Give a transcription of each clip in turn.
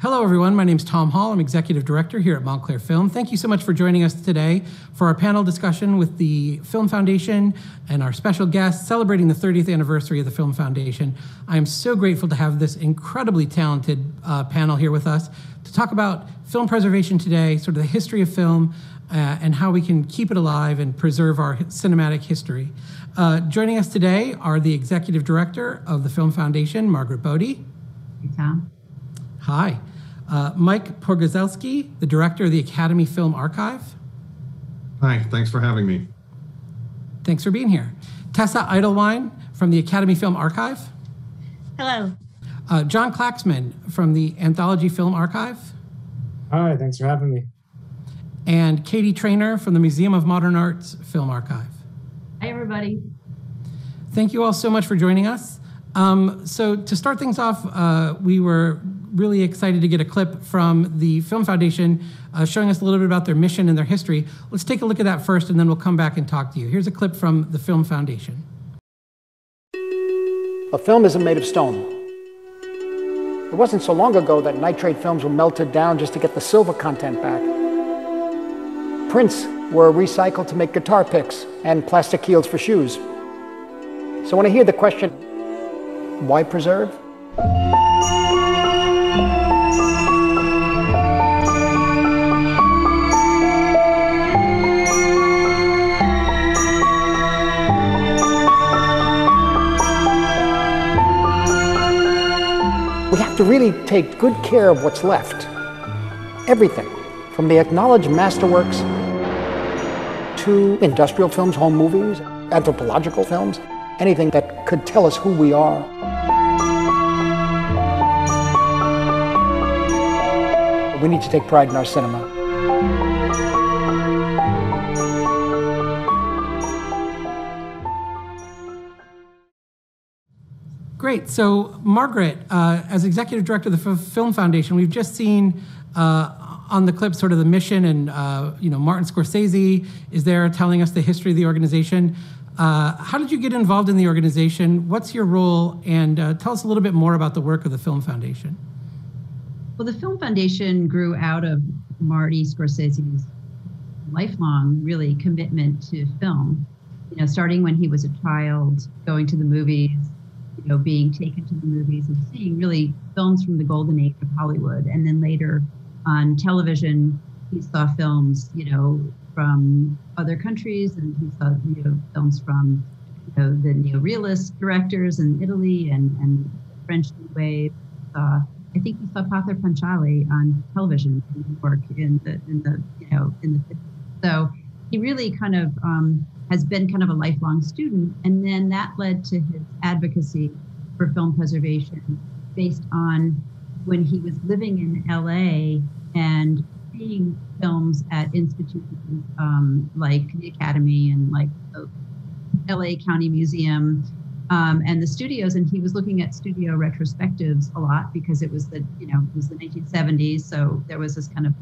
Hello, everyone. My name is Tom Hall. I'm Executive Director here at Montclair Film. Thank you so much for joining us today for our panel discussion with the Film Foundation and our special guest celebrating the 30th anniversary of the Film Foundation. I am so grateful to have this incredibly talented panel here with us to talk about film preservation today, sort of the history of film, and how we can keep it alive and preserve our cinematic history. Joining us today are the Executive Director of the Film Foundation, Margaret Bodde. Hey, Tom. Hi. Mike Pogorzelski, the Director of the Academy Film Archive. Hi, thanks for having me. Thanks for being here. Tessa Idlewine from the Academy Film Archive. Hello. John Klacsmann from the Anthology Film Archive. Hi, thanks for having me. And Katie Trainor from the Museum of Modern Art's Film Archive. Hi, everybody. Thank you all so much for joining us. So to start things off, we were really excited to get a clip from the Film Foundation showing us a little bit about their mission and their history. Let's take a look at that first, and then we'll come back and talk to you. Here's a clip from the Film Foundation. A film isn't made of stone. It wasn't so long ago that nitrate films were melted down just to get the silver content back. Prints were recycled to make guitar picks and plastic heels for shoes. So when I hear the question, why preserve? We have to really take good care of what's left. Everything, from the acknowledged masterworks to industrial films, home movies, anthropological films, anything that could tell us who we are. We need to take pride in our cinema. Great. So, Margaret, as Executive Director of the Film Foundation, we've just seen on the clip sort of the mission, and Martin Scorsese is there telling us the history of the organization. How did you get involved in the organization? What's your role? And tell us a little bit more about the work of the Film Foundation. Well, the Film Foundation grew out of Marty Scorsese's lifelong, really, commitment to film. Starting when he was a child, going to the movies, being taken to the movies and seeing really films from the golden age of Hollywood. And then later on television, he saw films, from other countries, and he saw, films from, the neorealist directors in Italy and French New Wave. I think he saw Pather Panchali on television in New York in the 50s. So he really kind of has been kind of a lifelong student, and then that led to his advocacy for film preservation based on when he was living in LA and seeing films at institutions like the Academy and like the LA County Museum and the studios, and he was looking at studio retrospectives a lot because it was the 1970s, so there was this kind of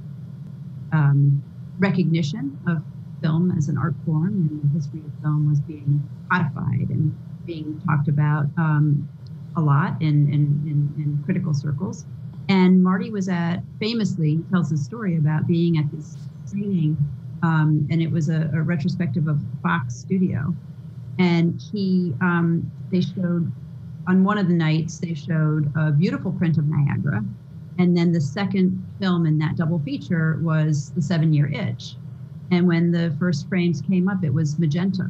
recognition of film as an art form, and the history of film was being codified and being talked about a lot in critical circles. And Marty was famously, he tells his story about being at this screening, and it was a retrospective of Fox Studio. And they showed, on one of the nights, they showed a beautiful print of Niagara. And then the second film in that double feature was The 7-Year Itch. And when the first frames came up, it was magenta.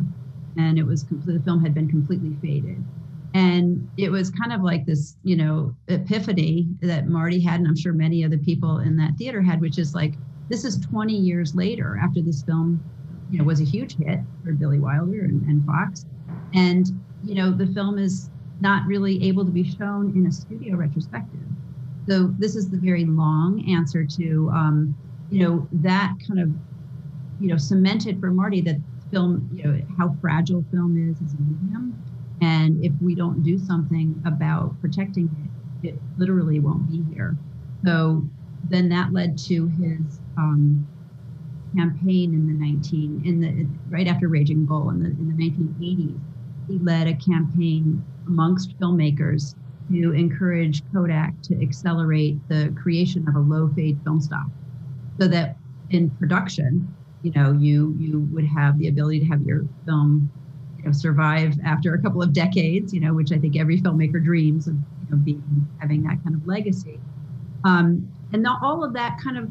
And it was the film had been completely faded. And it was kind of like this, epiphany that Marty had, and I'm sure many other people in that theater had, which is like, this is 20 years later after this film, was a huge hit for Billy Wilder and Fox. And, the film is not really able to be shown in a studio retrospective. So this is the very long answer to, that kind of, cemented for Marty that film, how fragile film is as a medium. And if we don't do something about protecting it, it literally won't be here. So then that led to his campaign right after Raging Bull in the 1980s. He led a campaign amongst filmmakers to encourage Kodak to accelerate the creation of a low fade film stock, so that in production, you would have the ability to have your film, survive after a couple of decades, which I think every filmmaker dreams of, having that kind of legacy. And all of that kind of,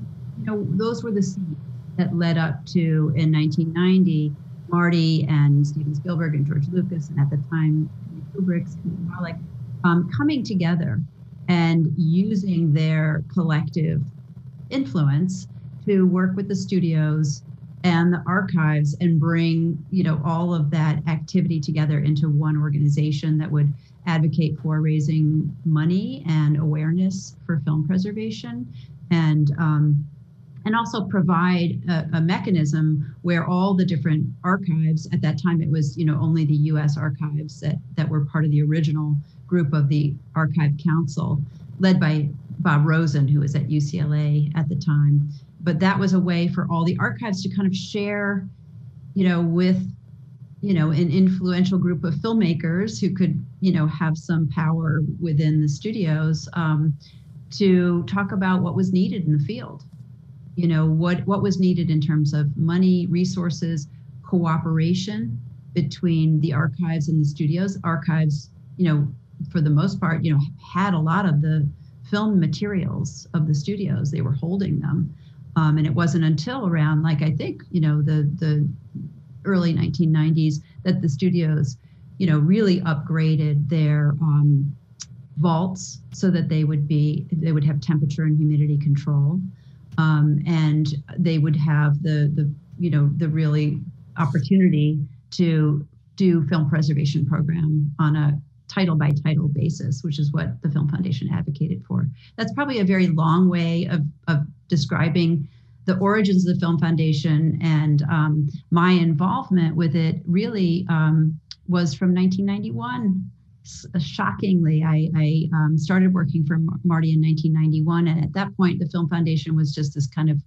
those were the seeds that led up to, in 1990, Marty and Steven Spielberg and George Lucas, and at the time, Kubrick and Wallach, coming together and using their collective influence to work with the studios and the archives and bring, all of that activity together into one organization that would advocate for raising money and awareness for film preservation, and also provide a mechanism where all the different archives, at that time it was only the U.S. archives that were part of the original group of the Archive Council, led by Bob Rosen, who was at UCLA at the time. But that was a way for all the archives to kind of share, with, an influential group of filmmakers who could, have some power within the studios, to talk about what was needed in the field. What was needed in terms of money, resources, cooperation between the archives and the studios. Archives, for the most part, had a lot of the film materials of the studios. They were holding them. And it wasn't until around, I think, the early 1990s that the studios, really upgraded their vaults so that they would have temperature and humidity control. And they would have the really opportunity to do film preservation program on a title by title basis, which is what the Film Foundation advocated for. That's probably a very long way of describing the origins of the Film Foundation, and my involvement with it really was from 1991. Shockingly, I started working for Marty in 1991, and at that point, the Film Foundation was just this kind of,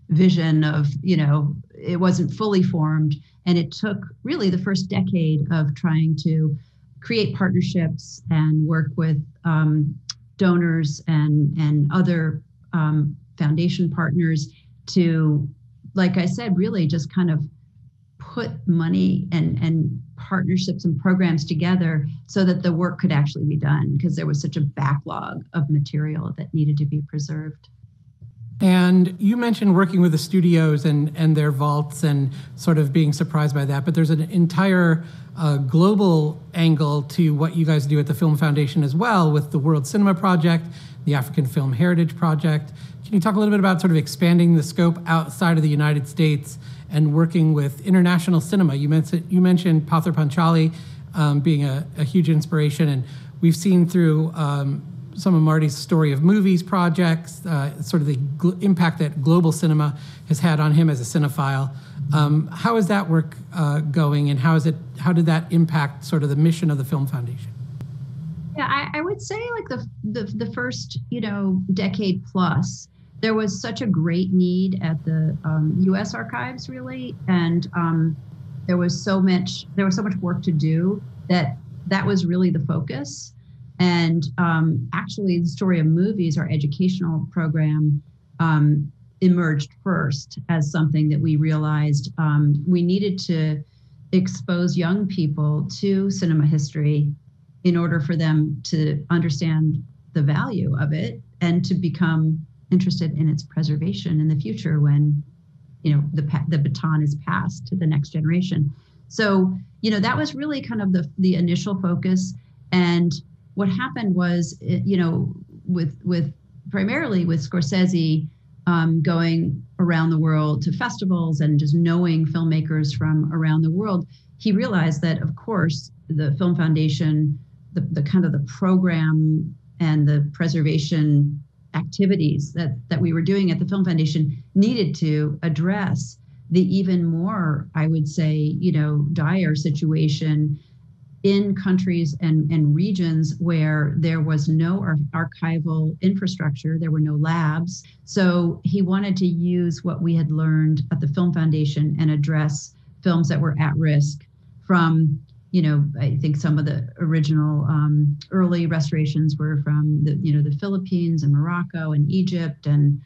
vision of, it wasn't fully formed, and it took really the first decade of trying to create partnerships and work with donors and other foundation partners to, like I said, really just kind of put money and partnerships and programs together so that the work could actually be done, because there was such a backlog of material that needed to be preserved. And you mentioned working with the studios and their vaults and sort of being surprised by that, but there's an entire global angle to what you guys do at the Film Foundation as well, with the World Cinema Project, the African Film Heritage Project. Can you talk a little bit about sort of expanding the scope outside of the United States and working with international cinema? You mentioned Pather Panchali being a huge inspiration, and we've seen through some of Marty's Story of Movies projects, sort of the impact that global cinema has had on him as a cinephile. How is that work going, and how did that impact sort of the mission of the Film Foundation? Yeah, I would say the first decade plus, there was such a great need at the U.S. archives, really, and there was so much work to do that was really the focus. And actually, the Story of Movies, our educational program, emerged first as something that we realized we needed to expose young people to cinema history in order for them to understand the value of it and to become interested in its preservation in the future when the baton is passed to the next generation. So that was really kind of the initial focus. And what happened was, with primarily with Scorsese going around the world to festivals and just knowing filmmakers from around the world, he realized that, of course, the Film Foundation, the kind of the program and the preservation activities that we were doing at the Film Foundation needed to address the even more, I would say, dire situation in countries and regions where there was no archival infrastructure, there were no labs. So he wanted to use what we had learned at the Film Foundation and address films that were at risk from, I think some of the original early restorations were from the Philippines and Morocco and Egypt and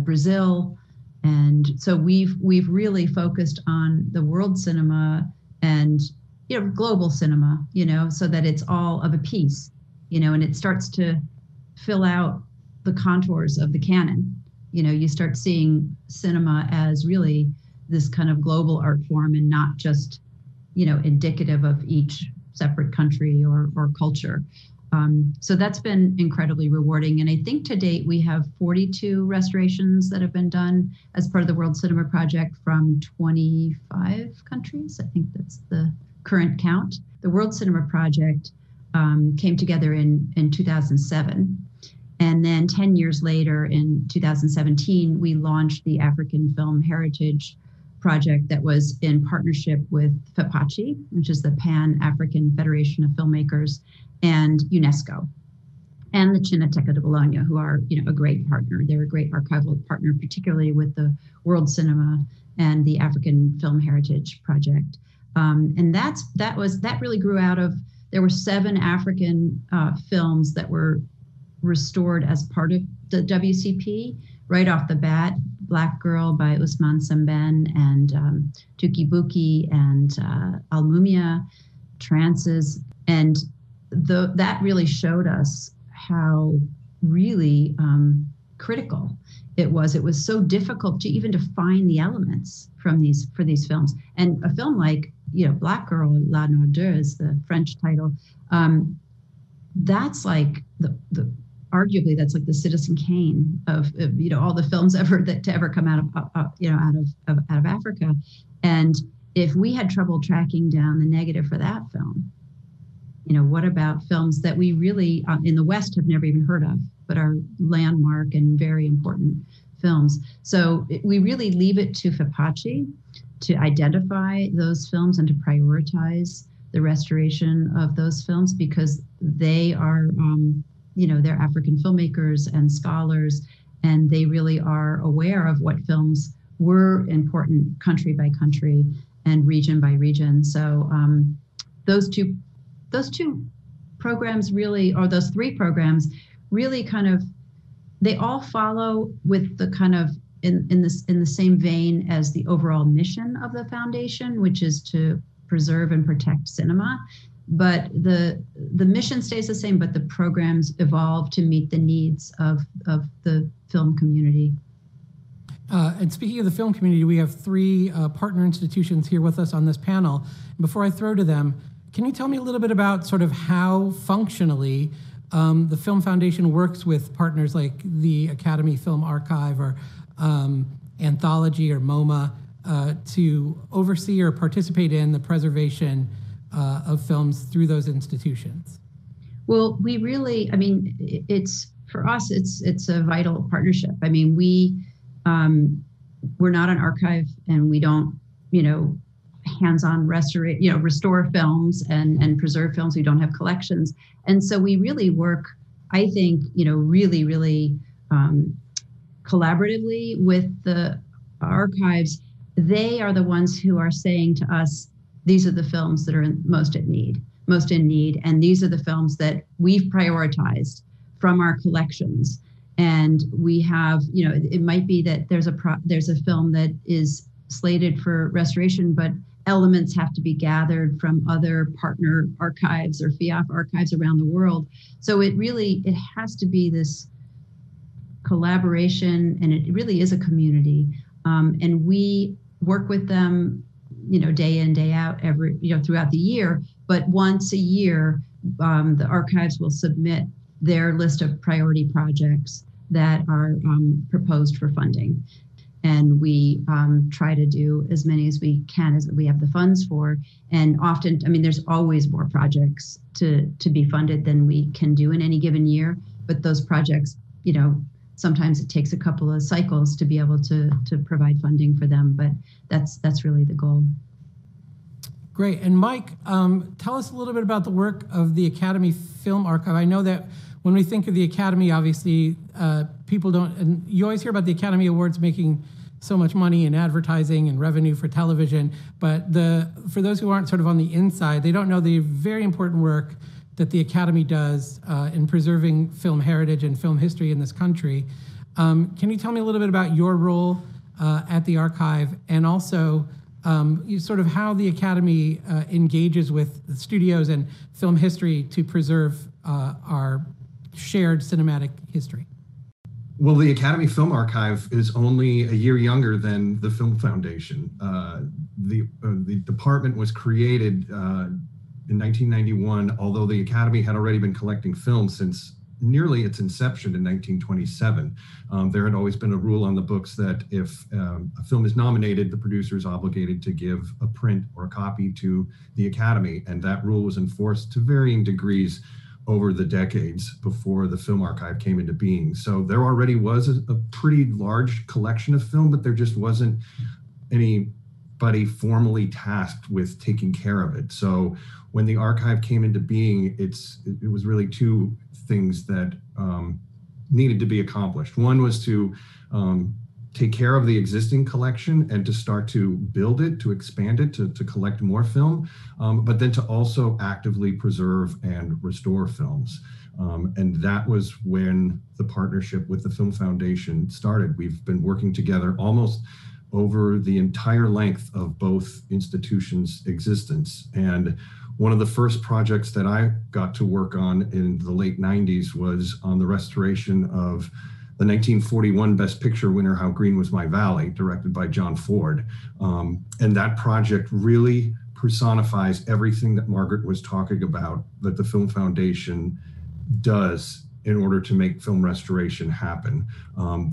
Brazil. And so we've really focused on the world cinema and global cinema, so that it's all of a piece, and it starts to fill out the contours of the canon. You start seeing cinema as really this kind of global art form and not just, indicative of each separate country or culture. So that's been incredibly rewarding. And I think to date, we have 42 restorations that have been done as part of the World Cinema Project from 25 countries. I think that's the current count. The World Cinema Project came together in 2007. And then 10 years later, in 2017, we launched the African Film Heritage Project that was in partnership with FAPACI, which is the Pan-African Federation of Filmmakers, and UNESCO, and the Cineteca de Bologna, who are a great partner. They're a great archival partner, particularly with the World Cinema and the African Film Heritage Project. And that really grew out of, there were 7 African films that were restored as part of the WCP right off the bat. Black Girl by Usman Semben and Tuki Buki and Almumia, Trances. And that really showed us how really critical it was. It was so difficult to even define the elements for these films. And a film like Black Girl, La Noireuse, the French title, that's like arguably that's like the Citizen Kane of all the films to ever come out of Africa. And if we had trouble tracking down the negative for that film, what about films that we really in the West have never even heard of, but are landmark and very important films? So we really leave it to FAPACI to identify those films and to prioritize the restoration of those films, because they are, they're African filmmakers and scholars, and they really are aware of what films were important country by country and region by region. So those two programs really, or those 3 programs really kind of, they all follow with the kind of in the same vein as the overall mission of the foundation, which is to preserve and protect cinema. But the mission stays the same, but the programs evolve to meet the needs of the film community. And speaking of the film community, we have 3 partner institutions here with us on this panel. Before I throw to them, can you tell me a little bit about sort of how functionally the Film Foundation works with partners like the Academy Film Archive or Anthology or MoMA to oversee or participate in the preservation of films through those institutions? Well, we really, it's, for us, it's a vital partnership. We're not an archive, and we don't, hands-on restore films and preserve films. We don't have collections. And so we really work, I think, really, really collaboratively with the archives. They are the ones who are saying to us, these are the films that are most in need. And these are the films that we've prioritized from our collections. And we have, it might be that there's a film that is slated for restoration, but elements have to be gathered from other partner archives or FIAF archives around the world. So it has to be this collaboration, and it really is a community. And we work with them, day in, day out, throughout the year. But once a year, the archives will submit their list of priority projects that are proposed for funding. And we try to do as many as we can as we have the funds for. And often, there's always more projects to be funded than we can do in any given year. But those projects, sometimes it takes a couple of cycles to be able to provide funding for them. But that's really the goal. Great. And Mike, tell us a little bit about the work of the Academy Film Archive. I know that when we think of the Academy, obviously, people don't, and you always hear about the Academy Awards making so much money in advertising and revenue for television. But for those who aren't sort of on the inside, they don't know the very important work that the Academy does in preserving film heritage and film history in this country. Can you tell me a little bit about your role at the archive, and also sort of how the Academy engages with the studios and film history to preserve our shared cinematic history? Well, the Academy Film Archive is only a year younger than the Film Foundation. The department was created in 1991, although the Academy had already been collecting film since nearly its inception in 1927. There had always been a rule on the books that if a film is nominated, the producer is obligated to give a print or a copy to the Academy, and that rule was enforced to varying degrees over the decades before the Film Archive came into being. So there already was a pretty large collection of film, but there just wasn't anybody formally tasked with taking care of it. So when the archive came into being, it was really two things that needed to be accomplished. One was to take care of the existing collection and to start to build it, to expand it, to collect more film, but then to also actively preserve and restore films. And that was when the partnership with the Film Foundation started. We've been working together almost over the entire length of both institutions' existence. And one of the first projects that I got to work on in the late 90s was on the restoration of the 1941 Best Picture winner, How Green Was My Valley, directed by John Ford. And that project really personifies everything that Margaret was talking about that the Film Foundation does in order to make film restoration happen.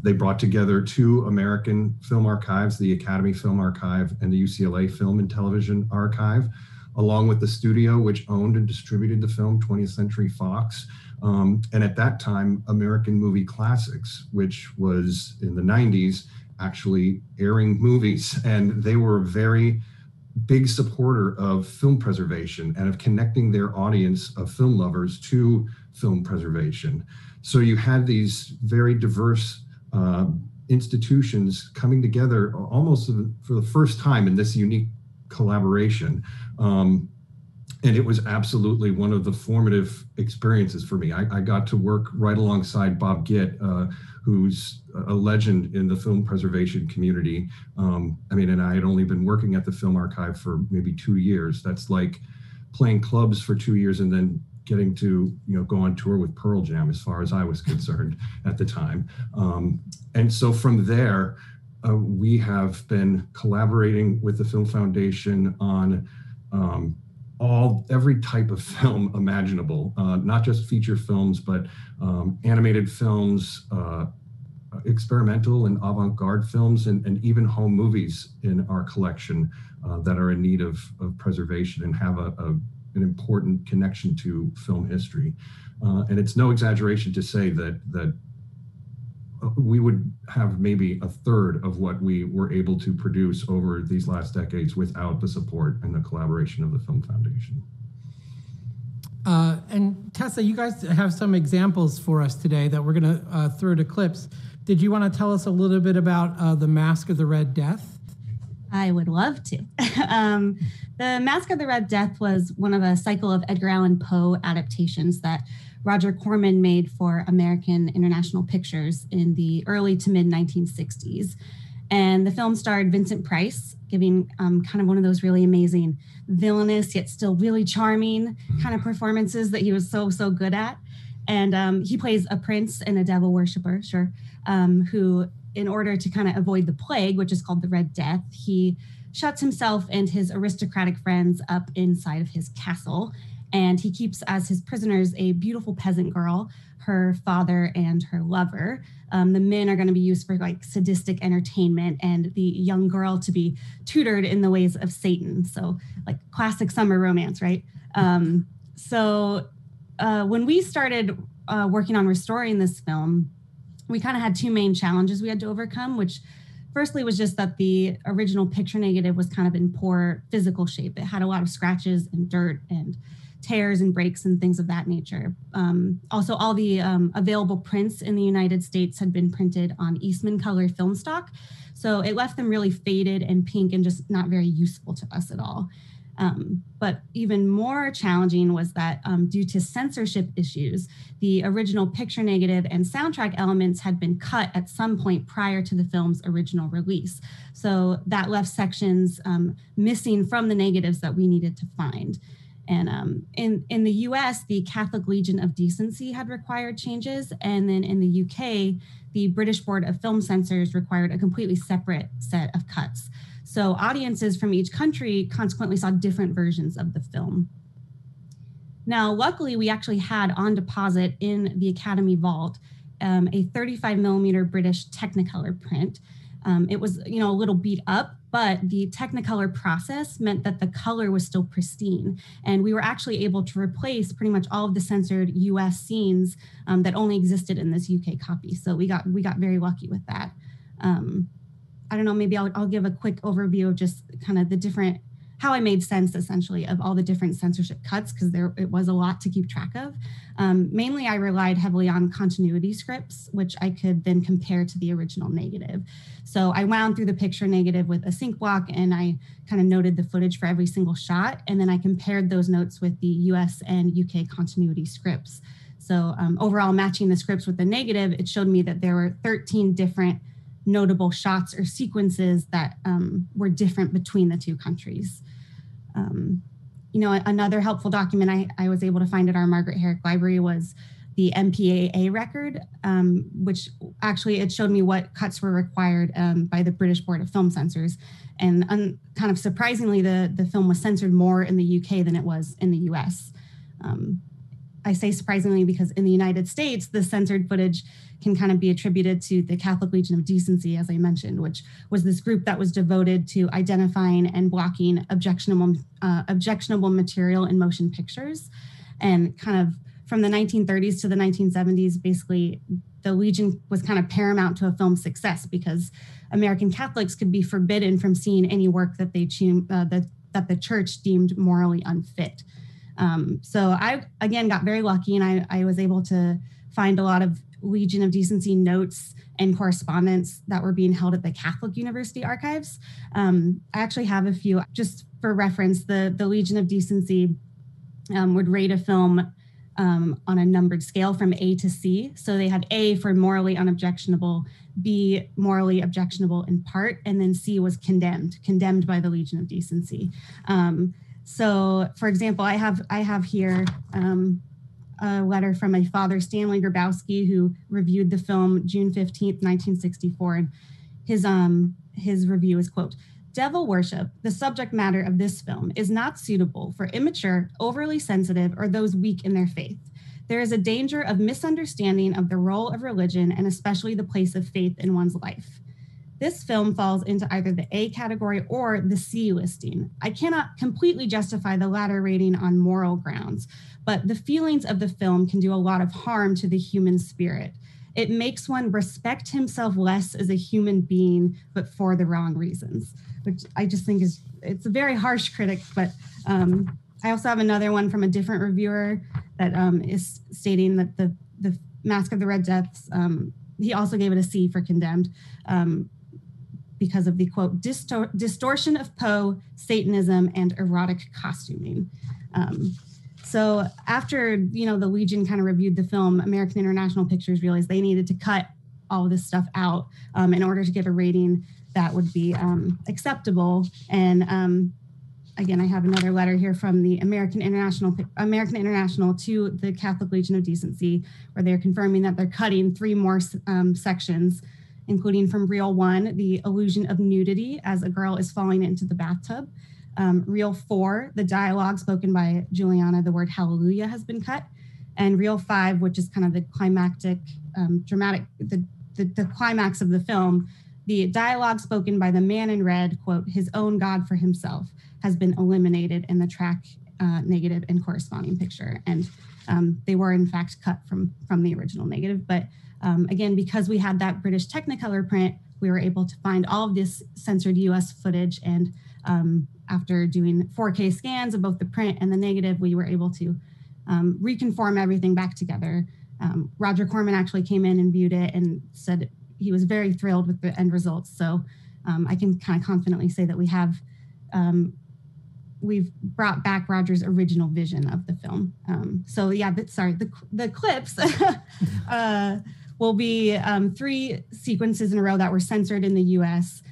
They brought together two American film archives, the Academy Film Archive and the UCLA Film and Television Archive, along with the studio which owned and distributed the film, 20th Century Fox. And at that time, American Movie Classics, which was in the 90s, actually airing movies. And they were a very big supporter of film preservation and of connecting their audience of film lovers to film preservation. So you had these very diverse institutions coming together almost for the first time in this unique collaboration. And it was absolutely one of the formative experiences for me. I got to work right alongside Bob Gitt, who's a legend in the film preservation community. And I had only been working at the Film Archive for maybe 2 years. That's like playing clubs for 2 years and then getting to go on tour with Pearl Jam, as far as I was concerned at the time. And so from there, we have been collaborating with the Film Foundation on every type of film imaginable, not just feature films, but animated films, experimental and avant-garde films, and even home movies in our collection that are in need of preservation and have an important connection to film history. And it's no exaggeration to say that we would have maybe a third of what we were able to produce over these last decades without the support and the collaboration of the Film Foundation. And Tessa, you guys have some examples for us today that we're going to throw to clips. Did you want to tell us a little bit about The Mask of the Red Death? I would love to. The Mask of the Red Death was one of a cycle of Edgar Allan Poe adaptations that Roger Corman made for American International Pictures in the early to mid 1960s. And the film starred Vincent Price, giving kind of one of those really amazing villainous yet still really charming kind of performances that he was so good at. And he plays a prince and a devil worshiper, who, in order to kind of avoid the plague, which is called the Red Death, he shuts himself and his aristocratic friends up inside of his castle. And he keeps as his prisoners a beautiful peasant girl, her father, and her lover. The men are going to be used for like sadistic entertainment, and the young girl to be tutored in the ways of Satan. So like classic summer romance, right? When we started working on restoring this film, we kind of had two main challenges we had to overcome, which firstly was just that the original picture negative was kind of in poor physical shape. It had a lot of scratches and dirt and tears and breaks and things of that nature. Also, all the available prints in the United States had been printed on Eastman color film stock. So it left them really faded and pink and just not very useful to us at all. But even more challenging was that due to censorship issues, the original picture negative and soundtrack elements had been cut at some point prior to the film's original release. So that left sections missing from the negatives that we needed to find. And in the US, the Catholic Legion of Decency had required changes. And then in the UK, the British Board of Film Censors required a completely separate set of cuts. So audiences from each country consequently saw different versions of the film. Now, luckily, we actually had on deposit in the Academy Vault a 35 millimeter British Technicolor print. It was, a little beat up, but the Technicolor process meant that the color was still pristine. And we were actually able to replace pretty much all of the censored US scenes that only existed in this UK copy. So we got very lucky with that. I don't know, maybe I'll give a quick overview of just kind of the different, how I made sense essentially of all the different censorship cuts, because it was a lot to keep track of. Mainly I relied heavily on continuity scripts, which I could then compare to the original negative. So I wound through the picture negative with a sync block and I kind of noted the footage for every single shot. And then I compared those notes with the US and UK continuity scripts. So overall, matching the scripts with the negative, it showed me that there were 13 different notable shots or sequences that were different between the two countries. Another helpful document I was able to find at our Margaret Herrick Library was the MPAA record, which actually it showed me what cuts were required by the British Board of Film Censors. And kind of surprisingly, the film was censored more in the UK than it was in the US. I say surprisingly because in the United States, the censored footage can kind of be attributed to the Catholic Legion of Decency, as I mentioned, which was this group that was devoted to identifying and blocking objectionable material in motion pictures. And kind of from the 1930s to the 1970s, basically, the Legion was kind of paramount to a film's success because American Catholics could be forbidden from seeing any work that that the church deemed morally unfit. So I, again, got very lucky and I was able to find a lot of Legion of Decency notes and correspondence that were being held at the Catholic University archives. I actually have a few, just for reference. The Legion of Decency would rate a film on a numbered scale from A to C. So they had A for morally unobjectionable, B morally objectionable in part, and then C was condemned by the Legion of Decency. So, for example, I have here a letter from my father, Stanley Grabowski, who reviewed the film June 15th, 1964. And his review is, quote, "Devil worship, the subject matter of this film, is not suitable for immature, overly sensitive, or those weak in their faith. There is a danger of misunderstanding of the role of religion and especially the place of faith in one's life. This film falls into either the A category or the C listing. I cannot completely justify the latter rating on moral grounds, but the feelings of the film can do a lot of harm to the human spirit. It makes one respect himself less as a human being, but for the wrong reasons," which I just think it's a very harsh critic. But I also have another one from a different reviewer that is stating that the Mask of the Red Deaths, he also gave it a C for condemned, because of the, quote, distortion of Poe, Satanism, and erotic costuming. So after, the Legion kind of reviewed the film, American International Pictures realized they needed to cut all of this stuff out in order to get a rating that would be acceptable. And again, I have another letter here from the American International to the Catholic Legion of Decency, where they're confirming that they're cutting 3 more sections, including from Reel 1, the illusion of nudity as a girl is falling into the bathtub. Reel 4, the dialogue spoken by Juliana, the word hallelujah, has been cut. And Reel 5, which is kind of the climactic, dramatic, the climax of the film, the dialogue spoken by the man in red, quote, his own God for himself, has been eliminated in the track negative and corresponding picture. And they were in fact cut from the original negative. But again, because we had that British Technicolor print, we were able to find all of this censored US footage and after doing 4K scans of both the print and the negative, we were able to reconform everything back together. Roger Corman actually came in and viewed it and said he was very thrilled with the end results. So I can kind of confidently say that we've brought back Roger's original vision of the film. So yeah, the clips will be 3 sequences in a row that were censored in the US.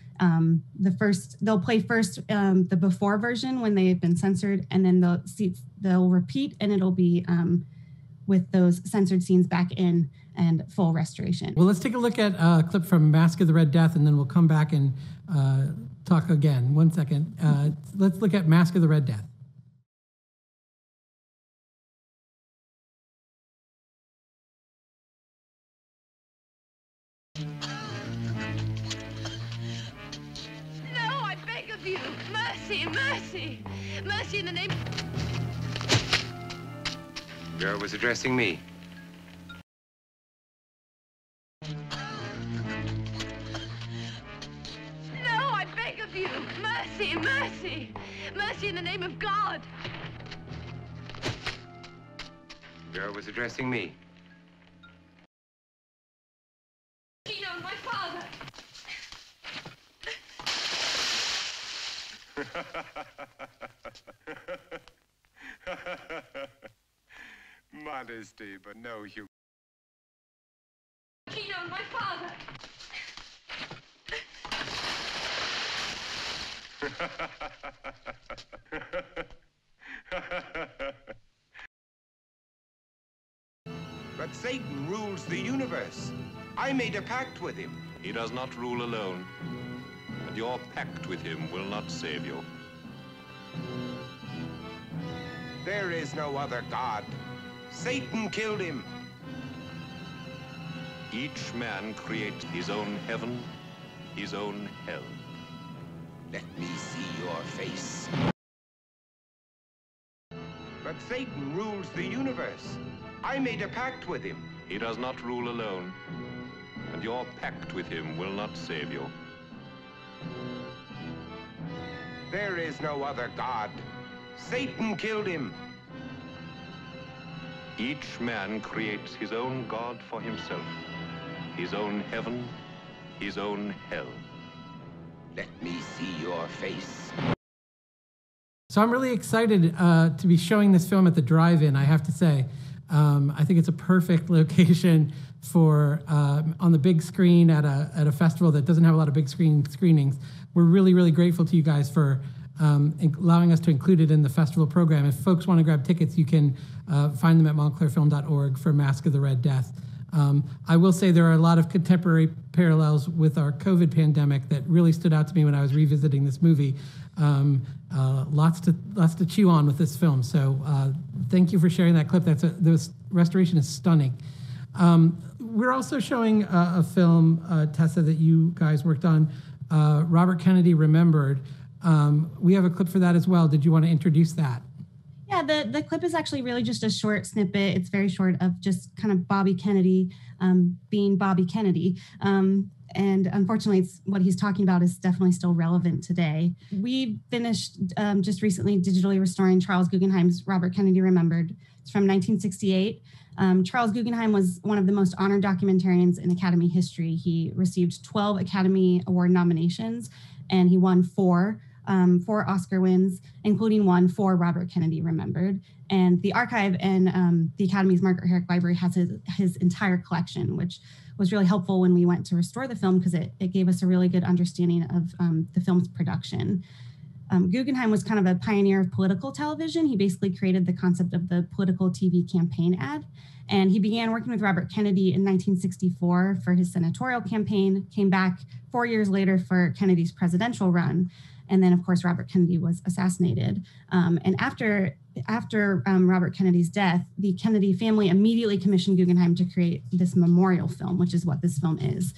They'll play first the before version when they've been censored, and then they'll repeat, and it'll be with those censored scenes back in and full restoration. Well, let's take a look at a clip from Mask of the Red Death, and then we'll come back and talk again. 1 second. Let's look at Mask of the Red Death. No, I beg of you. Mercy, mercy. Mercy in the name... Girl was addressing me. No, I beg of you. Mercy, mercy. Mercy in the name of God. Girl was addressing me. She knows my father. Modesty, but no humor. She knows my father. But Satan rules the universe. I made a pact with him. He does not rule alone, and your pact with him will not save you. There is no other God. Satan killed him. Each man creates his own heaven, his own hell. Let me see your face. But Satan rules the universe. I made a pact with him. He does not rule alone, and your pact with him will not save you. There is no other God. Satan killed him. Each man creates his own God for himself, his own heaven, his own hell. Let me see your face. So I'm really excited to be showing this film at the drive-in, I have to say. I think it's a perfect location for on the big screen at a festival that doesn't have a lot of big screenings. We're really, really grateful to you guys for allowing us to include it in the festival program. If folks want to grab tickets, you can find them at montclairfilm.org for Mask of the Red Death. I will say there are a lot of contemporary parallels with our COVID pandemic that really stood out to me when I was revisiting this movie. Lots to chew on with this film. So thank you for sharing that clip. The restoration is stunning. We're also showing a film, Tessa, that you guys worked on, Robert Kennedy Remembered. We have a clip for that as well. Did you want to introduce that? Yeah, the clip is actually really just a short snippet. It's very short of just kind of Bobby Kennedy being Bobby Kennedy. And unfortunately, it's what he's talking about is definitely still relevant today. We finished just recently digitally restoring Charles Guggenheim's Robert Kennedy Remembered. It's from 1968. Charles Guggenheim was one of the most honored documentarians in Academy history. He received 12 Academy Award nominations, and he won 4 Oscar wins, including one for Robert Kennedy Remembered. And the archive and the Academy's Margaret Herrick Library has his entire collection, which was really helpful when we went to restore the film because it gave us a really good understanding of the film's production. Guggenheim was kind of a pioneer of political television. He basically created the concept of the political TV campaign ad. And he began working with Robert Kennedy in 1964 for his senatorial campaign, came back 4 years later for Kennedy's presidential run. And then, of course, Robert Kennedy was assassinated. And after Robert Kennedy's death, the Kennedy family immediately commissioned Guggenheim to create this memorial film, which is what this film is.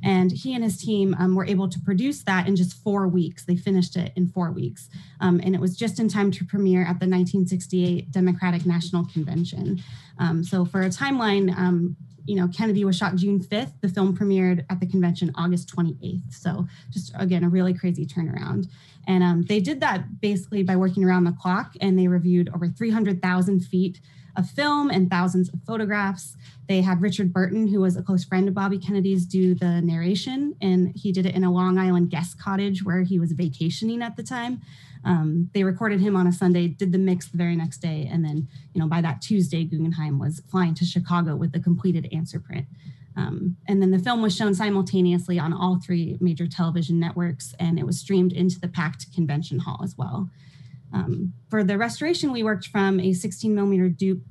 And he and his team were able to produce that in just 4 weeks. They finished it in 4 weeks. And it was just in time to premiere at the 1968 Democratic National Convention. So for a timeline, Kennedy was shot June 5th. The film premiered at the convention August 28th. So just, again, a really crazy turnaround. And they did that basically by working around the clock, and they reviewed over 300,000 feet of film and thousands of photographs. They had Richard Burton, who was a close friend of Bobby Kennedy's, do the narration, and he did it in a Long Island guest cottage where he was vacationing at the time. They recorded him on a Sunday, did the mix the very next day, and then, by that Tuesday, Guggenheim was flying to Chicago with the completed answer print. And then the film was shown simultaneously on all 3 major television networks, and it was streamed into the packed convention hall as well. For the restoration, we worked from a 16 millimeter dupe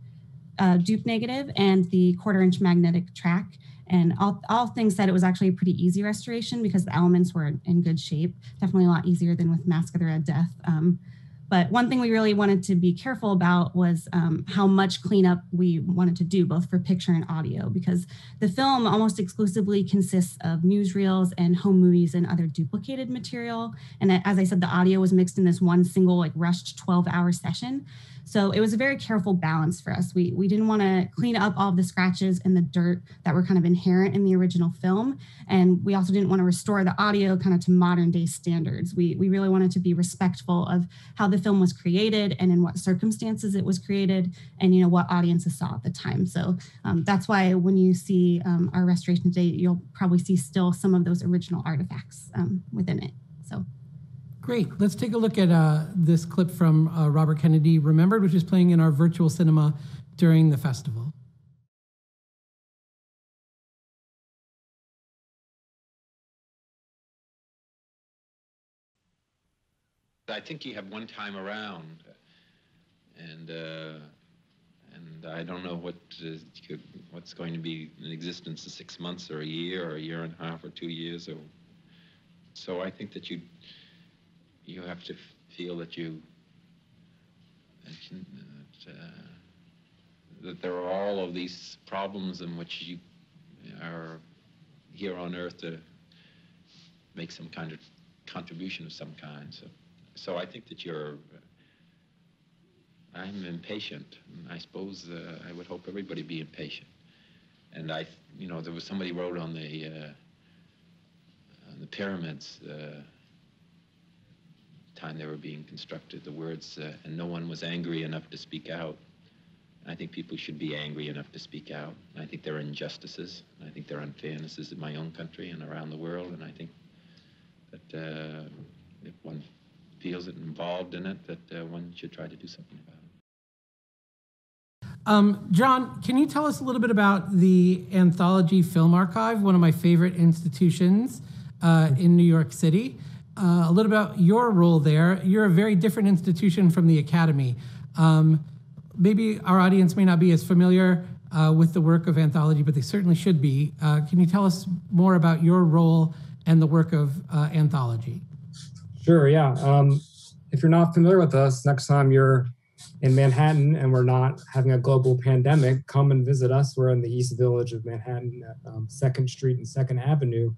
negative and the 1/4-inch magnetic track. And all things said, it was actually a pretty easy restoration because the elements were in good shape. Definitely a lot easier than with Mask of the Red Death. But one thing we really wanted to be careful about was how much cleanup we wanted to do, both for picture and audio, because the film almost exclusively consists of newsreels and home movies and other duplicated material. And as I said, the audio was mixed in this one single, rushed 12-hour session. So it was a very careful balance for us. We didn't want to clean up all of the scratches and the dirt that were kind of inherent in the original film. And we also didn't want to restore the audio kind of to modern day standards. We really wanted to be respectful of how the film was created and in what circumstances it was created and, what audiences saw at the time. So that's why when you see our restoration today, you'll probably see still some of those original artifacts within it. So. Great. Let's take a look at this clip from Robert Kennedy Remembered, which is playing in our virtual cinema during the festival. I think you have one time around, and I don't know what's going to be in existence in 6 months or a year and a half or 2 years. So I think that you have to feel that that there are all of these problems in which you are here on Earth to make some kind of contribution of some kind. So I think that I'm impatient. And I suppose I would hope everybody be impatient. And there was somebody wrote on the pyramids, time they were being constructed, the words, and no one was angry enough to speak out. And I think people should be angry enough to speak out. And I think there are injustices, and I think there are unfairnesses in my own country and around the world, and I think that if one feels it involved in it, that one should try to do something about it. John, can you tell us a little bit about the Anthology Film Archive, one of my favorite institutions in New York City? A little about your role there. You're a very different institution from the Academy. Maybe our audience may not be as familiar with the work of Anthology, but they certainly should be. Can you tell us more about your role and the work of Anthology? Sure, yeah. If you're not familiar with us, next time you're in Manhattan and we're not having a global pandemic, come and visit us. We're in the East Village of Manhattan at 2nd Street and 2nd Avenue.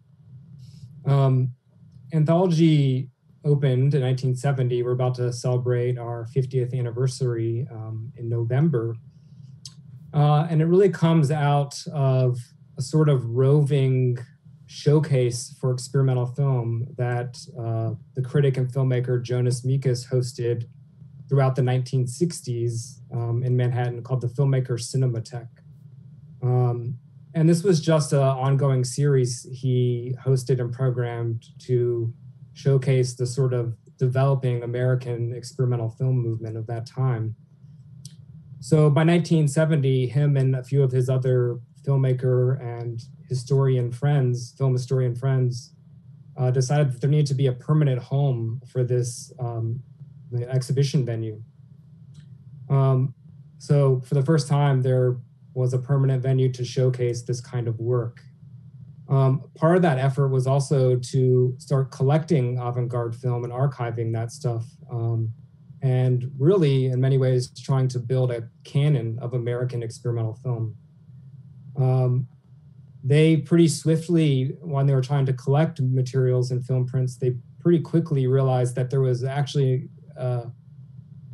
Anthology opened in 1970. We're about to celebrate our 50th anniversary in November. And it really comes out of a sort of roving showcase for experimental film that the critic and filmmaker Jonas Mekas hosted throughout the 1960s in Manhattan, called the Filmmaker Cinematheque. And this was just an ongoing series he hosted and programmed to showcase the sort of developing American experimental film movement of that time. So by 1970, him and a few of his other filmmaker and film historian friends, decided that there needed to be a permanent home for this exhibition venue. So for the first time, there was a permanent venue to showcase this kind of work. Part of that effort was also to start collecting avant-garde film and archiving that stuff, and really, in many ways, trying to build a canon of American experimental film. They pretty swiftly, when they were trying to collect materials and film prints, they pretty quickly realized that there was actually an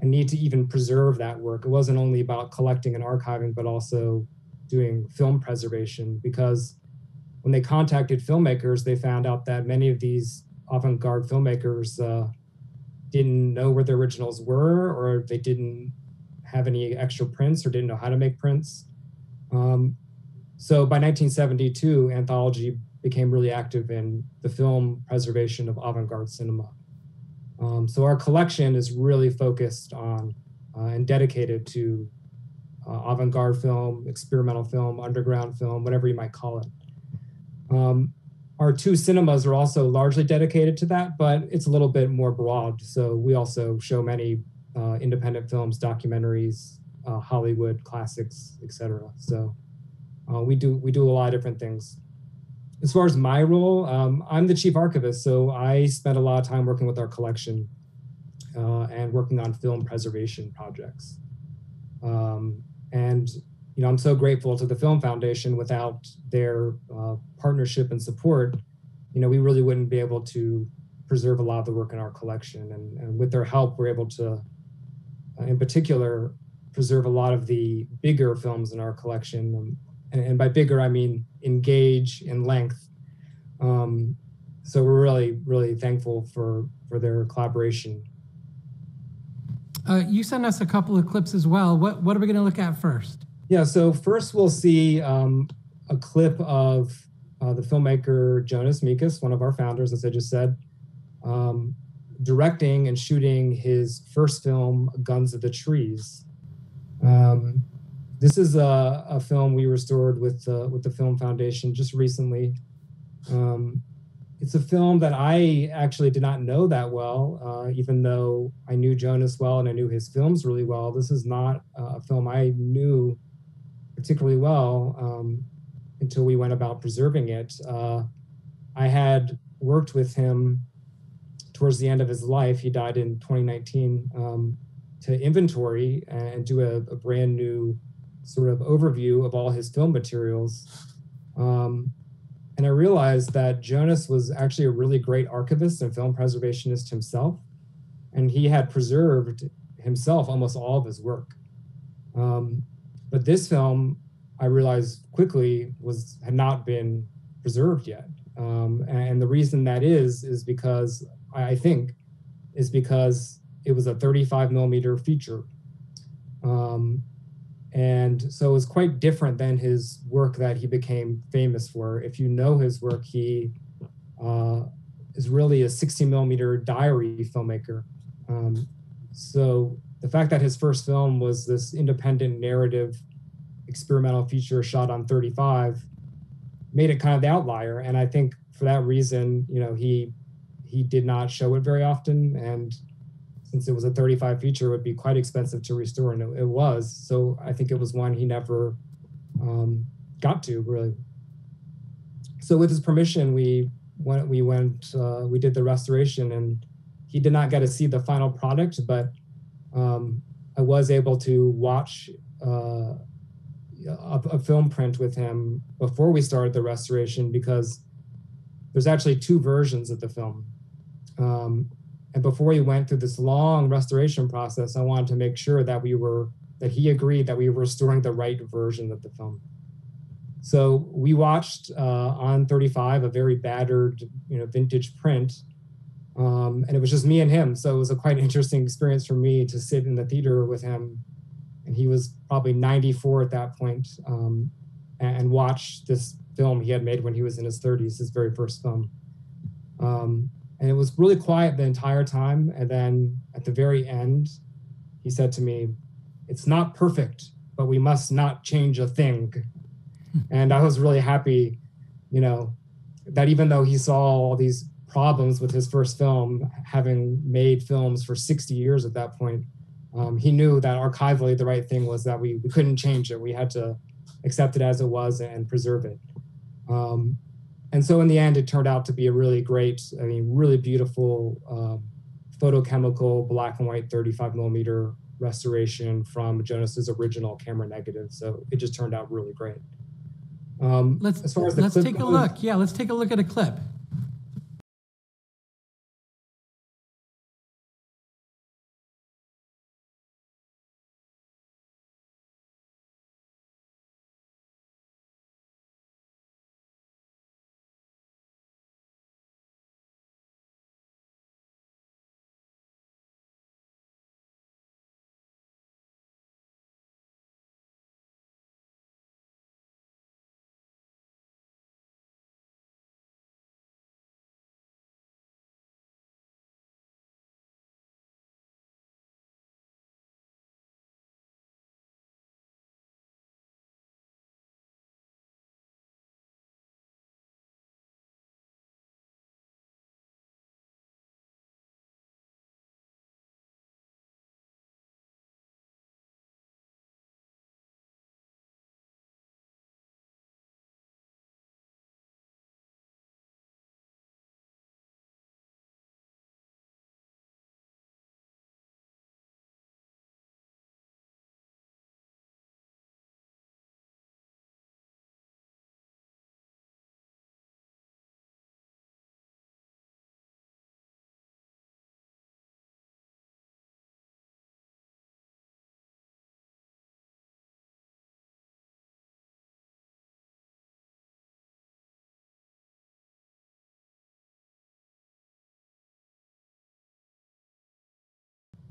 a need to even preserve that work. It wasn't only about collecting and archiving, but also doing film preservation, because when they contacted filmmakers, they found out that many of these avant-garde filmmakers didn't know where the originals were, or they didn't have any extra prints or didn't know how to make prints. So by 1972, Anthology became really active in the film preservation of avant-garde cinema. So our collection is really focused on and dedicated to avant-garde film, experimental film, underground film, whatever you might call it. Our two cinemas are also largely dedicated to that, but it's a little bit more broad. So we also show many independent films, documentaries, Hollywood classics, etc. So we do a lot of different things. As far as my role, I'm the chief archivist, so I spend a lot of time working with our collection and working on film preservation projects. And I'm so grateful to the Film Foundation. Without their partnership and support, we really wouldn't be able to preserve a lot of the work in our collection. And with their help, we're able to, in particular, preserve a lot of the bigger films in our collection. And by bigger, I mean engage in length. So we're really, really thankful for their collaboration. You sent us a couple of clips as well. What are we going to look at first? Yeah, so first we'll see a clip of the filmmaker Jonas Mekas, one of our founders, as I just said, directing and shooting his first film, Guns of the Trees. This is a film we restored with the Film Foundation just recently. It's a film that I actually did not know that well, even though I knew Jonas well and I knew his films really well. This is not a film I knew particularly well until we went about preserving it. I had worked with him towards the end of his life. He died in 2019, to inventory and do a brand new sort of overview of all his film materials. And I realized that Jonas was actually a really great archivist and film preservationist himself. And he had preserved himself almost all of his work. But this film, I realized quickly, had not been preserved yet. And the reason that is because, I think, is because it was a 35 millimeter feature. And so it was quite different than his work that he became famous for. If you know his work, he is really a 60 millimeter diary filmmaker. So the fact that his first film was this independent narrative experimental feature shot on 35 made it kind of the outlier. And I think for that reason, he did not show it very often. And since it was a 35 feature, it would be quite expensive to restore, and it was. So I think it was one he never got to, really. So with his permission, we did the restoration, and he did not get to see the final product, but I was able to watch a film print with him before we started the restoration, because there's actually two versions of the film. And before we went through this long restoration process, I wanted to make sure that he agreed that we were restoring the right version of the film. So we watched on 35 a very battered, vintage print, and it was just me and him. So it was a quite interesting experience for me to sit in the theater with him, and he was probably 94 at that point, and watch this film he had made when he was in his 30s, his very first film. And it was really quiet the entire time. And then at the very end, he said to me, "It's not perfect, but we must not change a thing." And I was really happy, that even though he saw all these problems with his first film, having made films for 60 years at that point, he knew that archivally the right thing was that we couldn't change it. We had to accept it as it was and preserve it. And so in the end, it turned out to be a really great, really beautiful photochemical black and white 35 millimeter restoration from Jonas's original camera negative. So it just turned out really great. Let's take a look. Yeah, let's take a look at a clip.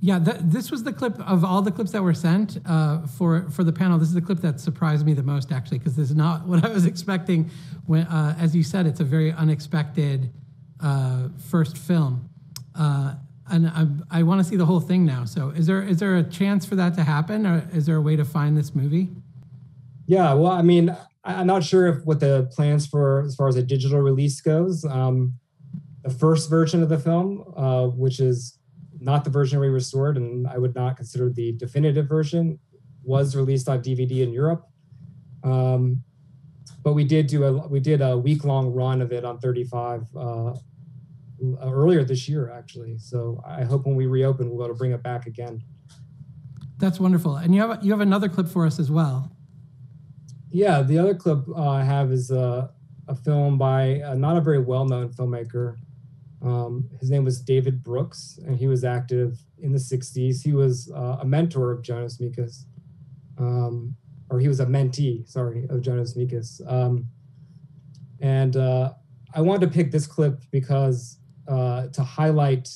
Yeah, this was the clip of all the clips that were sent for the panel. This is the clip that surprised me the most, actually, because this is not what I was expecting. When, as you said, it's a very unexpected first film, and I want to see the whole thing now. So, is there a chance for that to happen, or is there a way to find this movie? Yeah, well, I mean, I'm not sure what the plans for as far as a digital release goes. The first version of the film, which is not the version we restored, and I would not consider the definitive version, was released on DVD in Europe. But we did a week-long run of it on 35 earlier this year, actually. So I hope when we reopen, we'll be able to bring it back again. That's wonderful. And you have another clip for us as well. Yeah, the other clip I have is a film by not a very well-known filmmaker. His name was David Brooks, and he was active in the 60s. He was a mentor of Jonas Mekas, or he was a mentee, of Jonas Mekas. And I wanted to pick this clip because to highlight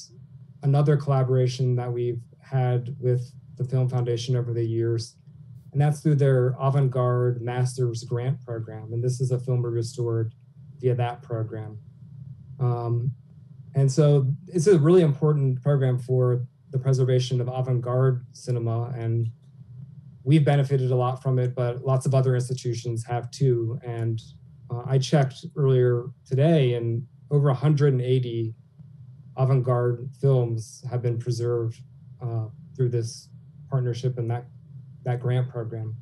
another collaboration that we've had with the Film Foundation over the years, and that's through their Avant-Garde Masters Grant Program. And this is a film we restored via that program. And so it's a really important program for the preservation of avant-garde cinema, and we've benefited a lot from it, but lots of other institutions have too. And I checked earlier today, and over 180 avant-garde films have been preserved through this partnership and that grant program.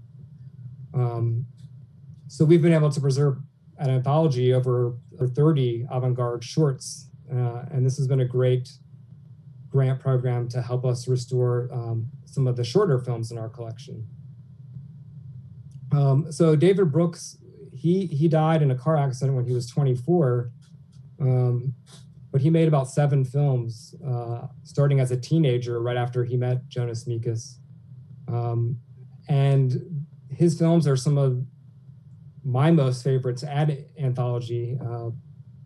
So we've been able to preserve at Anthology over 30 avant-garde shorts. And this has been a great grant program to help us restore some of the shorter films in our collection. So David Brooks, he died in a car accident when he was 24, but he made about 7 films starting as a teenager right after he met Jonas Mekas. And his films are some of my most favorites at Anthology,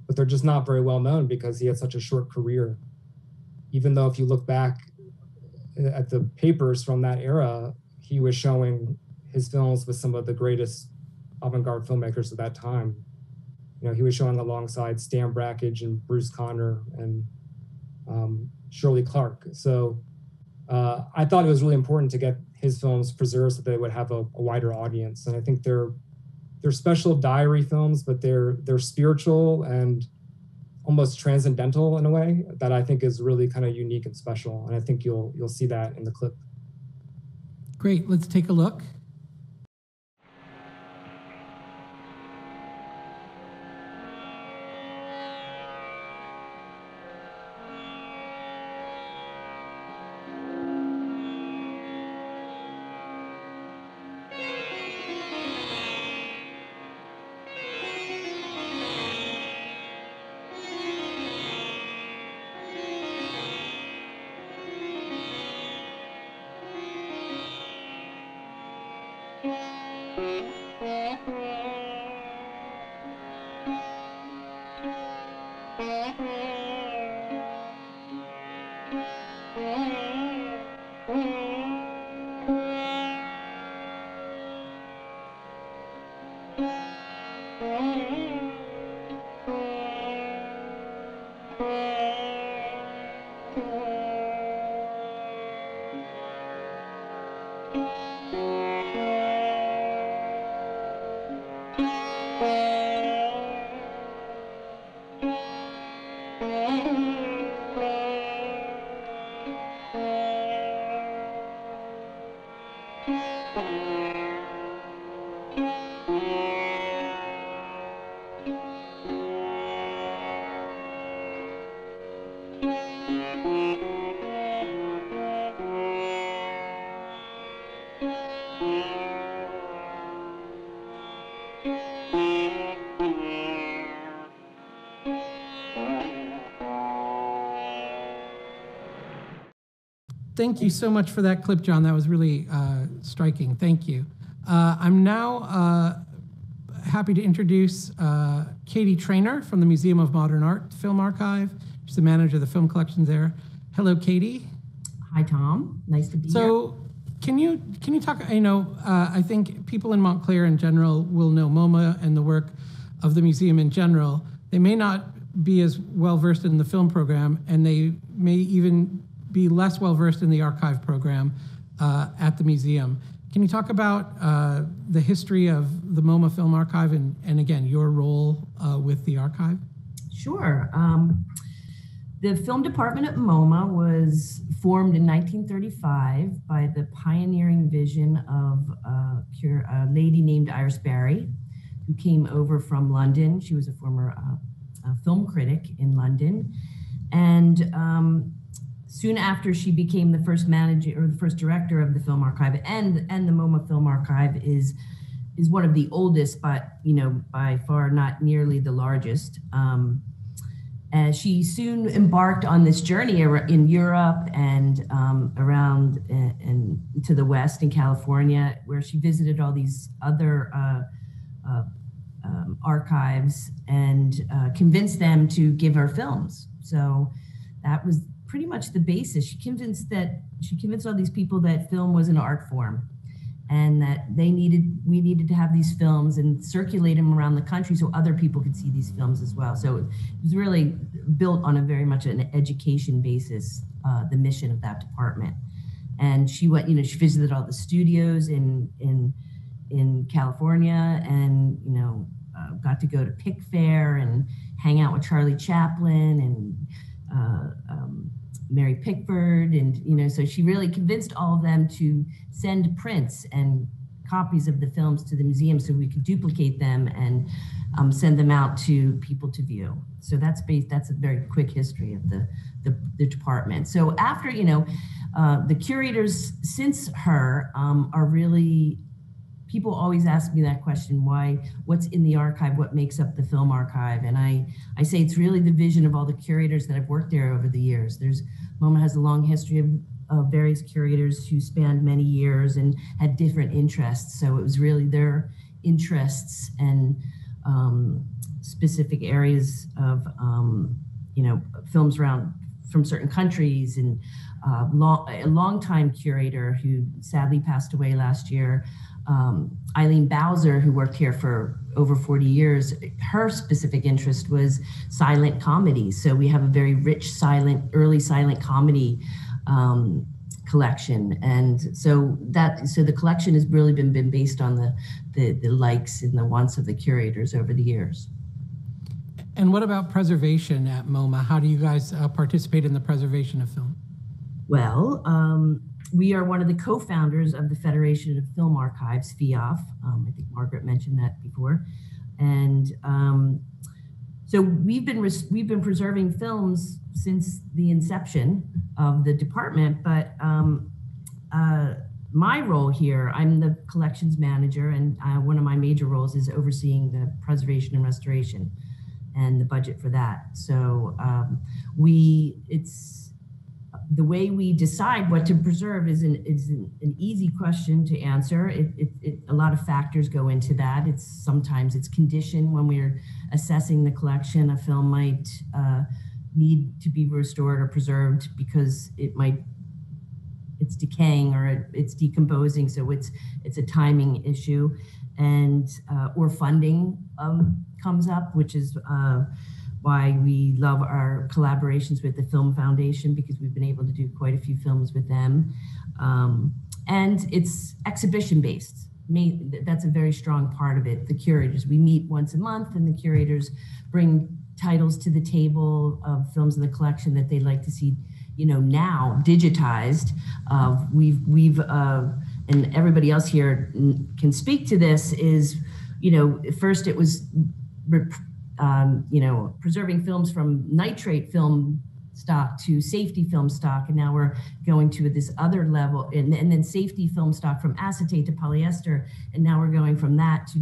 but they're just not very well known because he had such a short career. Even though if you look back at the papers from that era, he was showing his films with some of the greatest avant-garde filmmakers of that time. You know, he was showing alongside Stan Brakhage and Bruce Conner and Shirley Clark. So I thought it was really important to get his films preserved so they would have a wider audience. And I think they're special diary films, but they're spiritual and almost transcendental in a way that I think is really kind of unique and special. And I think you'll see that in the clip. Great, let's take a look. Thank you so much for that clip, John. That was really striking. Thank you. I'm now happy to introduce Katie Trainor from the Museum of Modern Art Film Archive. She's the manager of the film collections there. Hello, Katie. Hi, Tom. Nice to be here. So can you talk, I think people in Montclair in general will know MoMA and the work of the museum in general. They may not be as well versed in the film program, and they may even be less well versed in the archive program at the museum. Can you talk about the history of the MoMA Film Archive and again, your role with the archive? Sure. The film department at MoMA was formed in 1935 by the pioneering vision of a lady named Iris Barry, who came over from London. She was a former film critic in London. And soon after, she became the first manager or the first director of the Film Archive, and the MoMA Film Archive is one of the oldest, but by far not nearly the largest. She soon embarked on this journey in Europe and around and to the West in California, where she visited all these other archives and convinced them to give her films. So that was pretty much the basis. She convinced all these people that film was an art form, and that we needed to have these films and circulate them around the country so other people could see these films as well. So it was really built on a very much an education basis, the mission of that department. And she went, she visited all the studios in California, and got to go to Pick Fair and hang out with Charlie Chaplin and Mary Pickford, and so she really convinced all of them to send prints and copies of the films to the museum so we could duplicate them and send them out to people to view. So that's a very quick history of the department. So after the curators since her are really, people always ask me that question, what's in the archive, what makes up the film archive? And I say it's really the vision of all the curators that have worked there over the years. MoMA has a long history of various curators who spanned many years and had different interests. So it was really their interests and specific areas of, films around from certain countries, and a longtime curator who sadly passed away last year, Eileen Bowser, who worked here for over 40 years, her specific interest was silent comedies. So we have a very rich early silent comedy collection. And so the collection has really been based on the likes and the wants of the curators over the years. And what about preservation at MoMA? How do you guys participate in the preservation of film? Well, we are one of the co-founders of the Federation of Film Archives, FIAF. I think Margaret mentioned that before. And so we've been preserving films since the inception of the department, but my role here, I'm the collections manager, and one of my major roles is overseeing the preservation and restoration and the budget for that. So the way we decide what to preserve is an easy question to answer. A lot of factors go into that. Sometimes it's condition. When we're assessing the collection, a film might need to be restored or preserved because it's decaying or it's decomposing. So it's a timing issue, and or funding comes up, which is why we love our collaborations with the Film Foundation, because we've been able to do quite a few films with them. And it's exhibition based. That's a very strong part of it. The curators, we meet once a month, and the curators bring titles to the table of films in the collection that they'd like to see, now digitized. We've and everybody else here can speak to this, is, first it was preserving films from nitrate film stock to safety film stock, and now we're going to this other level, and then safety film stock from acetate to polyester, and now we're going from that to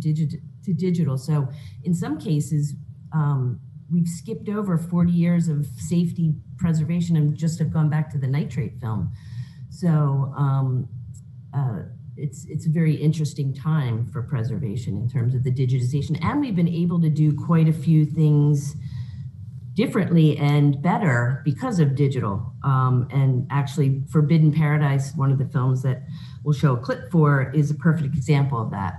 digital. So in some cases, we've skipped over 40 years of safety preservation and just have gone back to the nitrate film. So it's a very interesting time for preservation in terms of the digitization. And we've been able to do quite a few things differently and better because of digital. And actually, Forbidden Paradise, one of the films that we'll show a clip for, is a perfect example of that.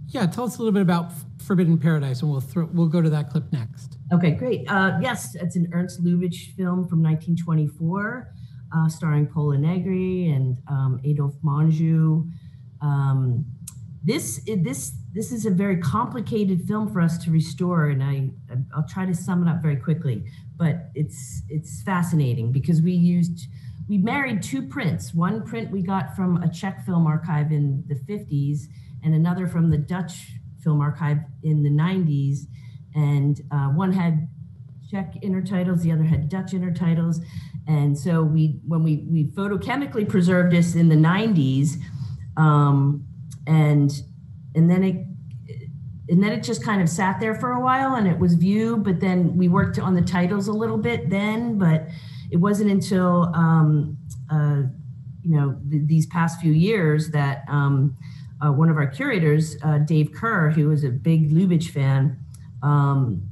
Yeah, tell us a little bit about Forbidden Paradise, and we'll go to that clip next. Okay, great. Yes, it's an Ernst Lubitsch film from 1924, starring Pola Negri and Adolphe Menjou. This is a very complicated film for us to restore, and I'll try to sum it up very quickly. But it's fascinating because we married two prints. One print we got from a Czech film archive in the 50s, and another from the Dutch film archive in the 90s. And one had Czech intertitles, the other had Dutch intertitles. And so when we photochemically preserved this in the 90s, and then it just kind of sat there for a while, and it was viewed, but then we worked on the titles a little bit then, but it wasn't until these past few years that one of our curators, Dave Kerr, who was a big Lubitsch fan, and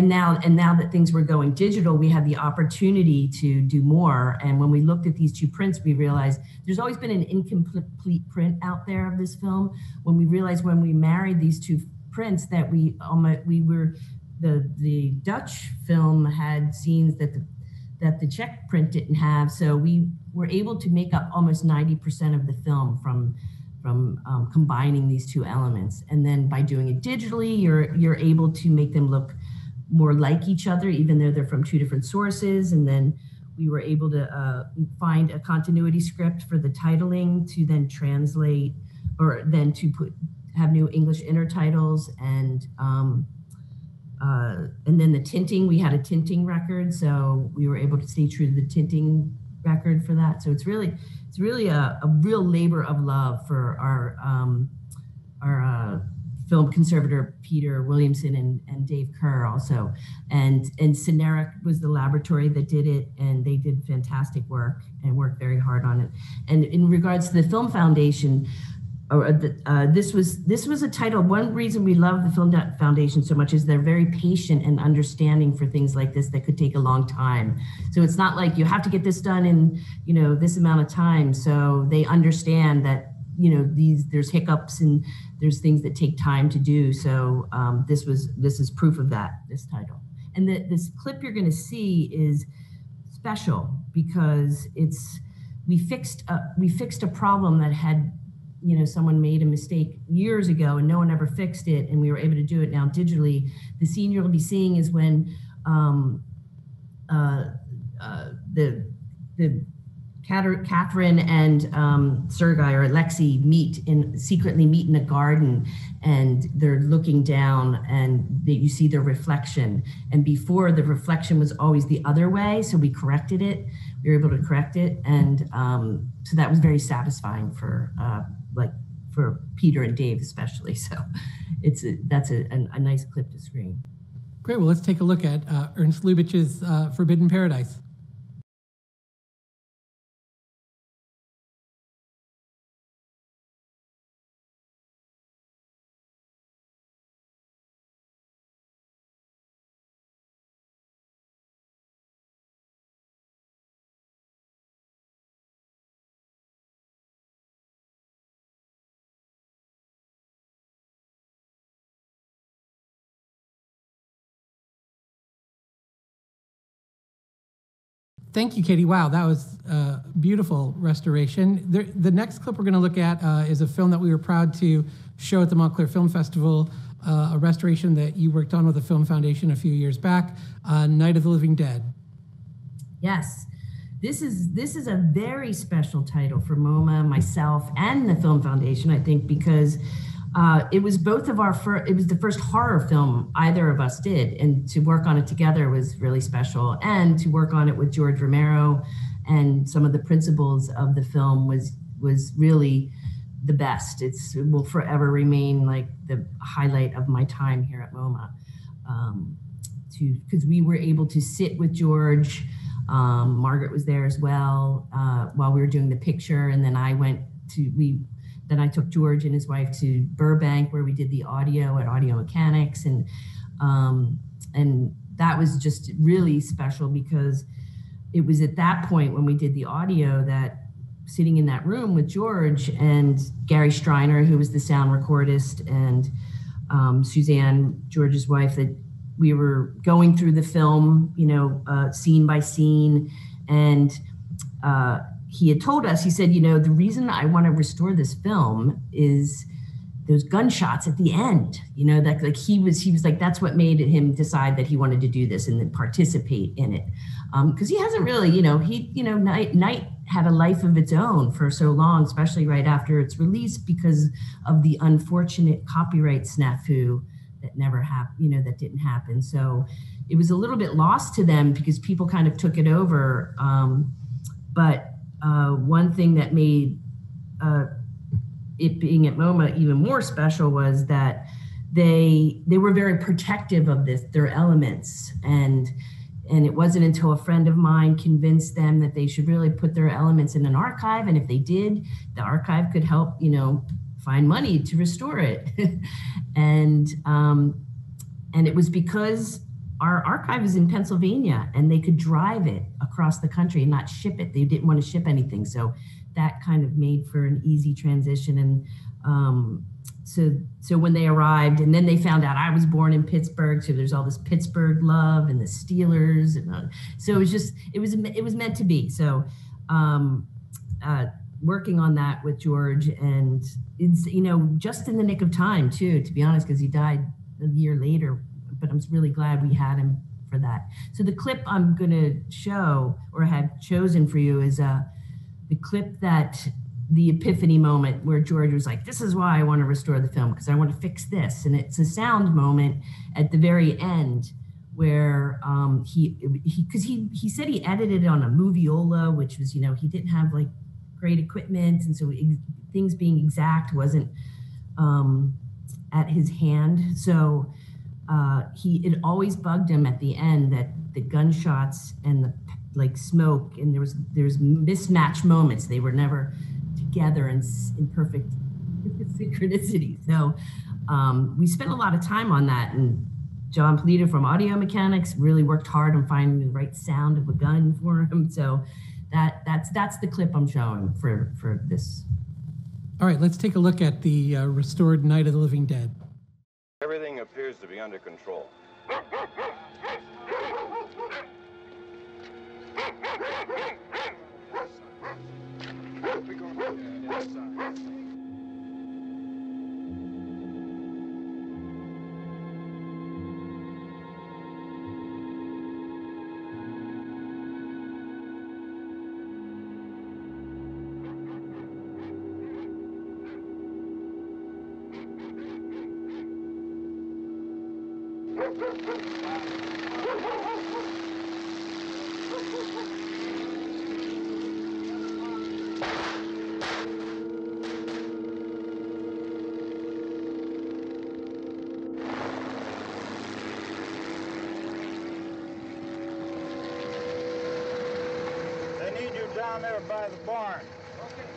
now that things were going digital, we had the opportunity to do more. And when we looked at these two prints, we realized there's always been an incomplete print out there of this film. When we realized when we married these two prints that the Dutch film had scenes that the Czech print didn't have, so we were able to make up almost 90% of the film from combining these two elements. And then by doing it digitally, you're able to make them look more like each other, even though they're from two different sources. And then we were able to find a continuity script for the titling to then translate, or then to have new English intertitles. And then the tinting, we had a tinting record, so we were able to stay true to the tinting record for that. So it's really a real labor of love for our film conservator Peter Williamson and Dave Kerr also, and Cineric was the laboratory that did it, and they did fantastic work and worked very hard on it. And in regards to the Film Foundation, this was a title. One reason we love the Film Foundation so much is they're very patient and understanding for things like this that could take a long time. So it's not like you have to get this done in this amount of time. So they understand that there's hiccups and there's things that take time to do. So this is proof of that, this title. And this clip you're going to see is special because we fixed a problem that had someone made a mistake years ago and no one ever fixed it, and we were able to do it now digitally. The scene you'll be seeing is when Catherine and Sergei or Alexei secretly meet in a garden, and they're looking down, and you see their reflection. And before, the reflection was always the other way, so we corrected it. We were able to correct it, and so that was very satisfying for Peter and Dave especially. So that's a nice clip to screen. Great. Well, let's take a look at Ernst Lubitsch's Forbidden Paradise. Thank you, Katie. Wow, that was a beautiful restoration. The next clip we're going to look at is a film that we were proud to show at the Montclair Film Festival, a restoration that you worked on with the Film Foundation a few years back, Night of the Living Dead. Yes, this is a very special title for MoMA, myself, and the Film Foundation, I think, because it was both of it was the first horror film either of us did, and to work on it together was really special. And to work on it with George Romero and some of the principles of the film was really the best. It will forever remain like the highlight of my time here at MoMA, because we were able to sit with George. Margaret was there as well while we were doing the picture, and then Then I took George and his wife to Burbank, where we did the audio at Audio Mechanics, and that was just really special, because it was at that point when we did the audio that sitting in that room with George and Gary Trainor, who was the sound recordist, and Suzanne, George's wife, that we were going through the film, scene by scene. And he had told us, he said, the reason I want to restore this film is those gunshots at the end, that like he was like, that's what made him decide that he wanted to do this and then participate in it. Because he hasn't really, Night had a life of its own for so long, especially right after its release, because of the unfortunate copyright snafu that never happened, that didn't happen. So it was a little bit lost to them because people kind of took it over. But one thing that made it being at MoMA even more special was that they were very protective of their elements. And it wasn't until a friend of mine convinced them that they should really put their elements in an archive. And if they did, the archive could help, find money to restore it. And it was because our archive is in Pennsylvania and they could drive it across the country and not ship it. They didn't want to ship anything. So that kind of made for an easy transition. And so when they arrived, and then they found out I was born in Pittsburgh, so there's all this Pittsburgh love and the Steelers, and so it was meant to be. So working on that with George, and it's just in the nick of time too, to be honest, because he died a year later. But I'm really glad we had him for that. So the clip I'm going to show, or have chosen for you, is the clip that the epiphany moment where George was like, this is why I want to restore the film, because I want to fix this. And it's a sound moment at the very end where he said he edited it on a Moviola, which was, he didn't have like great equipment. And so things being exact wasn't at his hand. So it always bugged him at the end that the gunshots and the like smoke, and there's mismatched moments. They were never together in perfect synchronicity. So we spent a lot of time on that, and John Polito from Audio Mechanics really worked hard on finding the right sound of a gun for him. So that's the clip I'm showing for this. All right, let's take a look at the restored Night of the Living Dead. Everything appears to be under control. Down there by the barn. Okay.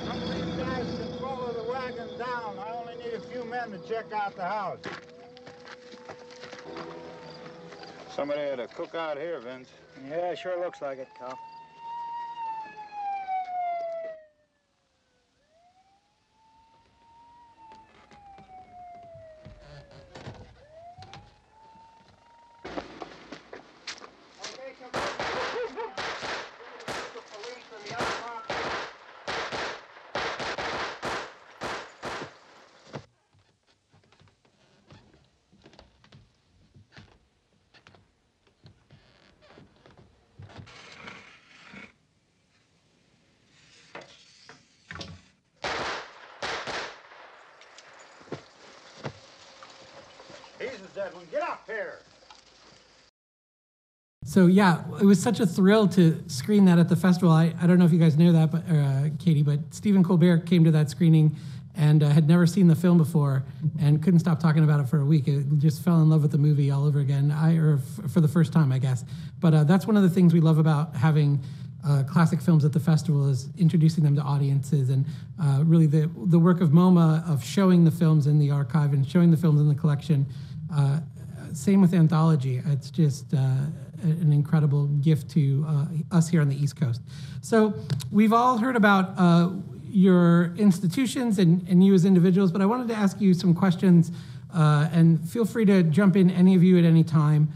Some of these guys can follow the wagon down. I only need a few men to check out the house. Somebody had a cookout here, Vince. Yeah, sure looks like it, Cal. Get up here. So yeah, it was such a thrill to screen that at the festival. I don't know if you guys know that, but Katie, but Stephen Colbert came to that screening and had never seen the film before and couldn't stop talking about it for a week. It just fell in love with the movie all over again, for the first time, I guess. But that's one of the things we love about having classic films at the festival is introducing them to audiences, and really the work of MoMA of showing the films in the archive and showing the films in the collection. Same with Anthology. It's just an incredible gift to us here on the East Coast. So we've all heard about your institutions and you as individuals, but I wanted to ask you some questions, and feel free to jump in, any of you at any time,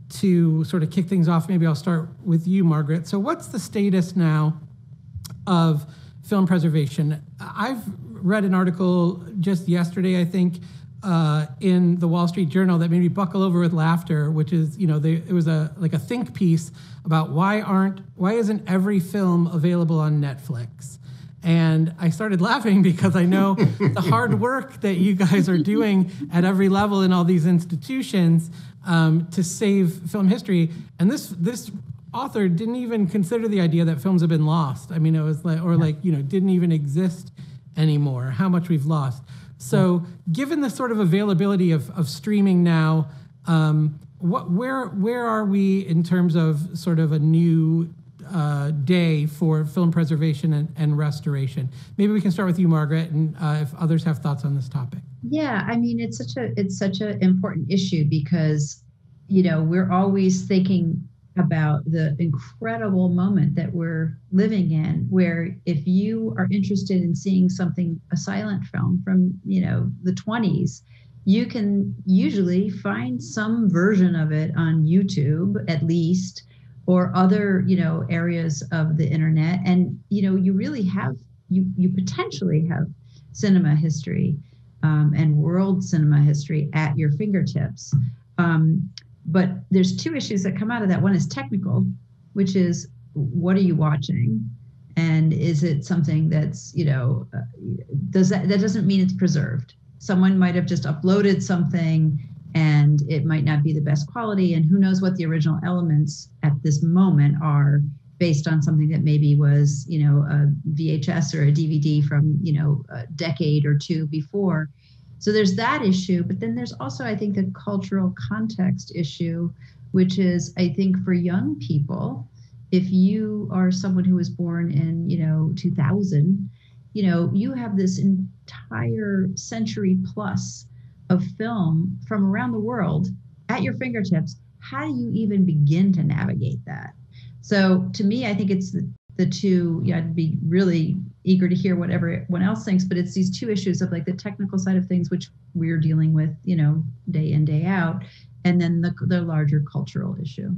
to sort of kick things off. Maybe I'll start with you, Margaret. So what's the status now of film preservation? I've read an article just yesterday, I think, in the Wall Street Journal that made me buckle over with laughter, which is, it was a think piece about why isn't every film available on Netflix? And I started laughing because I know the hard work that you guys are doing at every level in all these institutions to save film history. And this author didn't even consider the idea that films have been lost. I mean, it was didn't even exist anymore, how much we've lost. So given the sort of availability of streaming now, where are we in terms of sort of a new day for film preservation and restoration? Maybe we can start with you, Margaret, and if others have thoughts on this topic. Yeah, I mean, it's such an important issue because, we're always thinking about the incredible moment that we're living in, where if you are interested in seeing a silent film from, the 20s, you can usually find some version of it on YouTube, at least, or other, areas of the internet. And, you really have, you potentially have cinema history and world cinema history at your fingertips. But there's two issues that come out of that. One is technical, which is, what are you watching? And is it something that's, that doesn't mean it's preserved. Someone might have just uploaded something and it might not be the best quality, and who knows what the original elements at this moment are based on something that maybe was, a VHS or a DVD from, a decade or two before. So there's that issue, but then there's also, I think, the cultural context issue, which is, I think, for young people, if you are someone who was born in, 2000, you have this entire century plus of film from around the world at your fingertips. How do you even begin to navigate that? So to me, I think it's the two, I'd be really eager to hear what everyone else thinks, but it's these two issues of like the technical side of things, which we're dealing with, day in, day out, and then the larger cultural issue.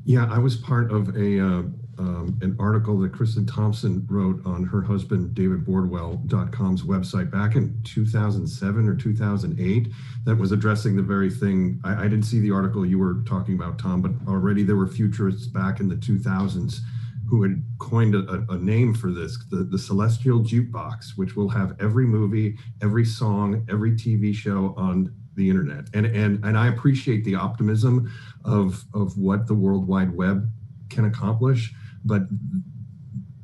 Yeah, I was part of an article that Kristen Thompson wrote on her husband davidbordwell.com's website back in 2007 or 2008 that was addressing the very thing. I didn't see the article you were talking about, Tom, but already there were futurists back in the 2000s who had coined a name for this, the celestial jukebox, which will have every movie, every song, every TV show on the internet. And I appreciate the optimism of what the World Wide Web can accomplish, but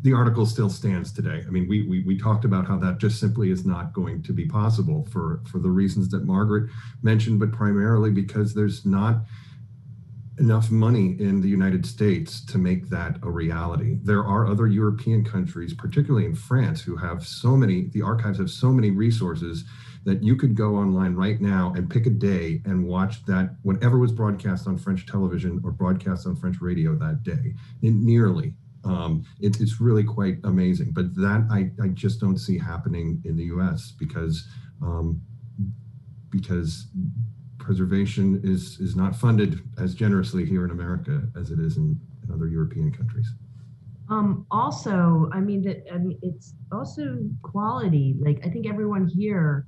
the article still stands today. I mean, we talked about how that just simply is not going to be possible for the reasons that Margaret mentioned, but primarily because there's not enough money in the United States to make that a reality. There are other European countries, particularly in France, who have the archives have so many resources that you could go online right now and pick a day and watch that, whatever was broadcast on French television or broadcast on French radio that day. It's really quite amazing. But that I just don't see happening in the US because preservation is not funded as generously here in America as it is in other European countries. Also, it's also quality. Like, I think everyone here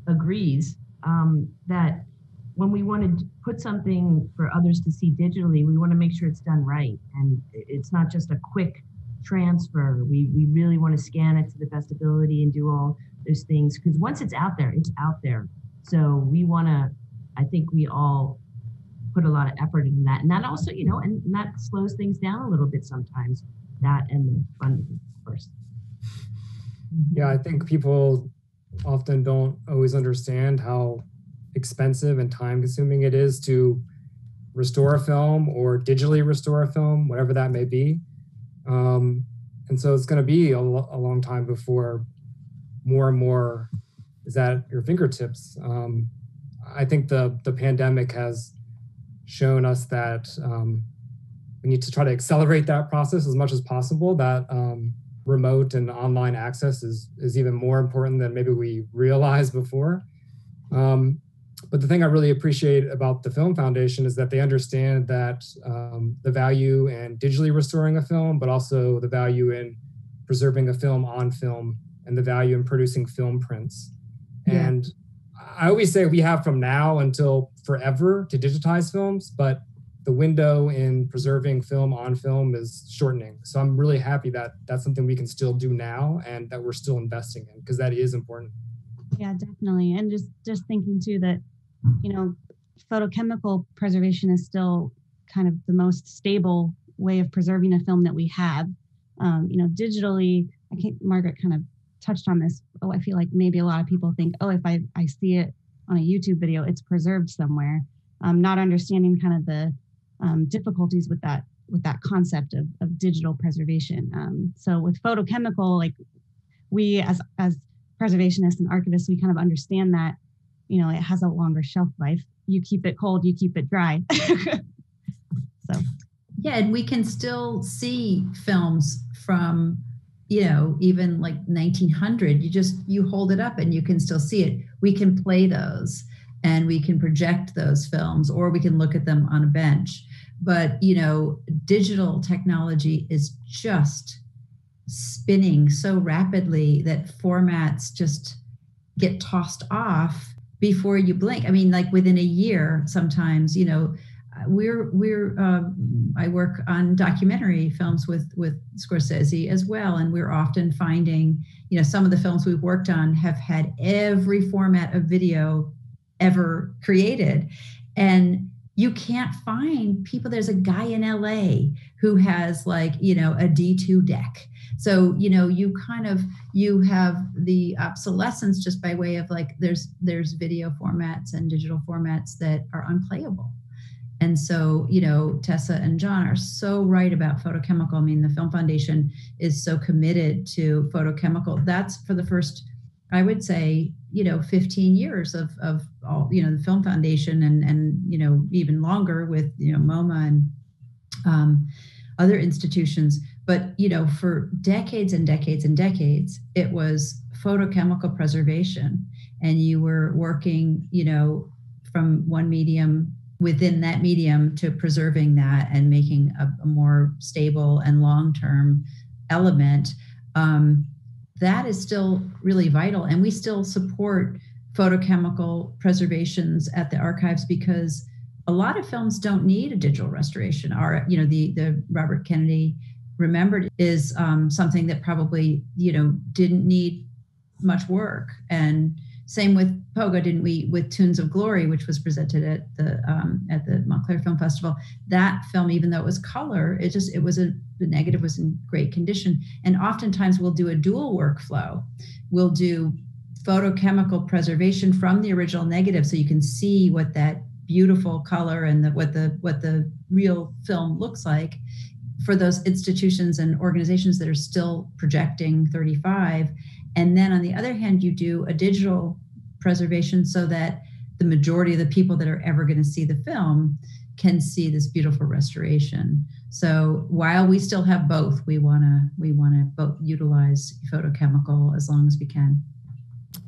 agrees that when we want to put something for others to see digitally, we want to make sure it's done right. And it's not just a quick transfer. We really want to scan it to the best ability and do all those things, because once it's out there, it's out there. So we want to, I think we all put a lot of effort in that. And that also, and that slows things down a little bit sometimes, that and the funding, of course. Yeah, I think people often don't always understand how expensive and time consuming it is to restore a film or digitally restore a film, whatever that may be. And so it's going to be a long time before more and more is at your fingertips. I think the pandemic has shown us that we need to try to accelerate that process as much as possible, that remote and online access is even more important than maybe we realized before. But the thing I really appreciate about the Film Foundation is that they understand that the value in digitally restoring a film, but also the value in preserving a film on film and the value in producing film prints. Yeah. And I always say we have from now until forever to digitize films, but the window in preserving film on film is shortening. So I'm really happy that that's something we can still do now and that we're still investing in, because that is important. Yeah, definitely. And just thinking too that, you know, photochemical preservation is still kind of the most stable way of preserving a film that we have. You know, digitally, Margaret kind of touched on this. I feel like maybe a lot of people think, if I see it on a YouTube video, it's preserved somewhere. Not understanding kind of the difficulties with that concept of digital preservation. So with photochemical, like we as preservationists and archivists, we kind of understand that, you know, it has a longer shelf life. You keep it cold, you keep it dry. So. Yeah, and we can still see films from, you know, even like 1900. You hold it up and you can still see it. We can play those and we can project those films, or we can look at them on a bench. But, you know, digital technology is just spinning so rapidly that formats just get tossed off before you blink. I mean, like within a year, sometimes, you know, I work on documentary films with Scorsese as well. And we're often finding, you know, some of the films we've worked on have had every format of video ever created. And you can't find people. There's a guy in LA who has like, you know, a D2 deck. So, you know, you have the obsolescence just by way of like, there's video formats and digital formats that are unplayable. And so, you know, Tessa and John are so right about photochemical. I mean, the Film Foundation is so committed to photochemical. That's for the first, I would say, you know, 15 years of all, you know, the Film Foundation and you know, even longer with, you know, MoMA and other institutions. But, you know, for decades and decades and decades, it was photochemical preservation. And you were working, you know, from one medium within that medium to preserving that and making a more stable and long-term element. That is still really vital. And we still support photochemical preservations at the archives because a lot of films don't need a digital restoration. You know, the Robert Kennedy Remembered is something that probably, you know, didn't need much work. And same with Pogo, didn't we? With Tunes of Glory, which was presented at the Montclair Film Festival. That film, even though it was color, the negative was in great condition. And oftentimes we'll do a dual workflow. We'll do photochemical preservation from the original negative, so you can see what that beautiful color and what the real film looks like for those institutions and organizations that are still projecting 35. And then on the other hand, you do a digital preservation so that the majority of the people that are ever going to see the film can see this beautiful restoration. So while we still have both, we want to both utilize photochemical as long as we can.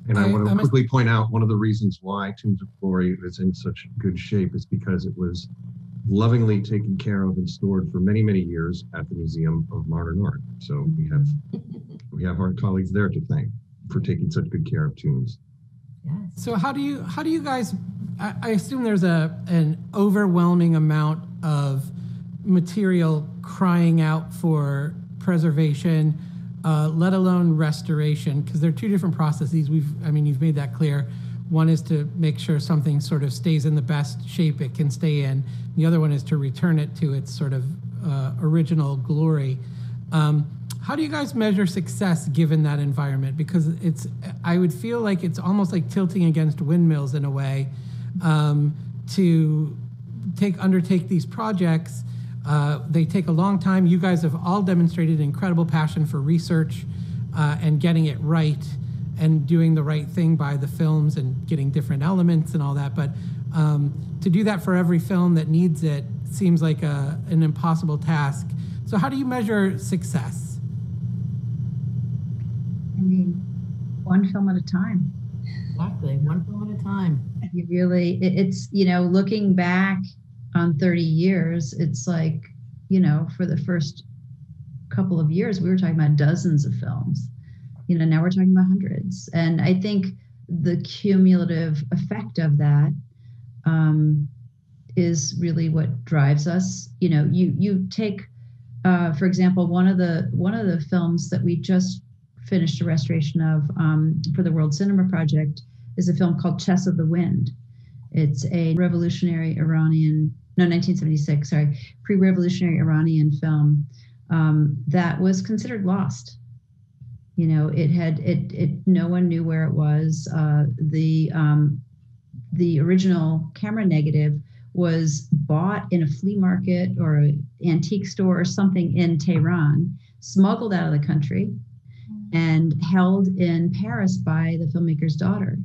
And I want to quickly point out one of the reasons why Tunes of Glory is in such good shape is because it was lovingly taken care of and stored for many, many years at the Museum of Modern Art. So we have our colleagues there to thank for taking such good care of tunes. Yes. So how do you guys, I assume there's an overwhelming amount of material crying out for preservation, let alone restoration, because they're two different processes. You've made that clear. One is to make sure something sort of stays in the best shape it can stay in. The other one is to return it to its sort of original glory. How do you guys measure success given that environment? Because I would feel like it's almost like tilting against windmills in a way, to undertake these projects, they take a long time. You guys have all demonstrated incredible passion for research and getting it right and doing the right thing by the films and getting different elements and all that. But to do that for every film that needs it seems like an impossible task. So how do you measure success? I mean, one film at a time. Exactly, one film at a time. You really, it's, looking back on 30 years, it's like, for the first couple of years, we were talking about dozens of films. Now we're talking about hundreds. And I think the cumulative effect of that is really what drives us. You take, for example, one of the films that we just finished a restoration of for the World Cinema Project is a film called Chess of the Wind. It's a revolutionary Iranian, 1976, sorry, pre-revolutionary Iranian film that was considered lost. No one knew where it was. The original camera negative was bought in a flea market or an antique store or something in Tehran, smuggled out of the country, and held in Paris by the filmmaker's daughter,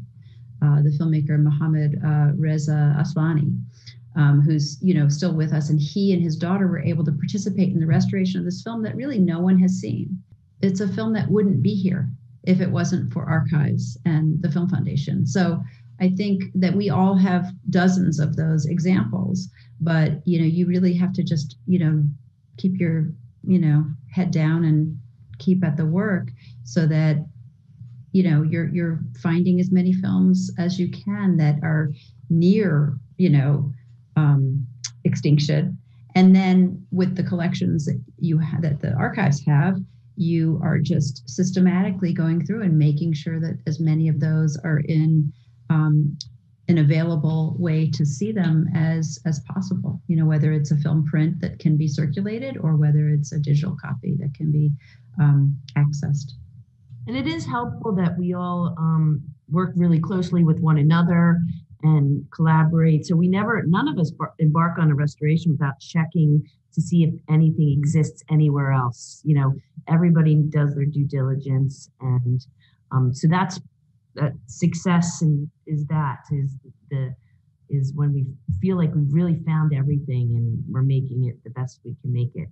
the filmmaker Mohammad Reza Aswani, who's still with us. And he and his daughter were able to participate in the restoration of this film that really no one has seen. It's a film that wouldn't be here if it wasn't for Archives and the Film Foundation. So I think that we all have dozens of those examples, but you really have to just keep your head down and keep at the work so that you're finding as many films as you can that are near extinction. And then with the collections that the archives have, you are just systematically going through and making sure that as many of those are in an available way to see them as possible, whether it's a film print that can be circulated or whether it's a digital copy that can be accessed. And it is helpful that we all work really closely with one another and collaborate. So none of us embark on a restoration without checking to see if anything exists anywhere else. Everybody does their due diligence. And so that's success, and is when we feel like we've really found everything and we're making it the best we can make it.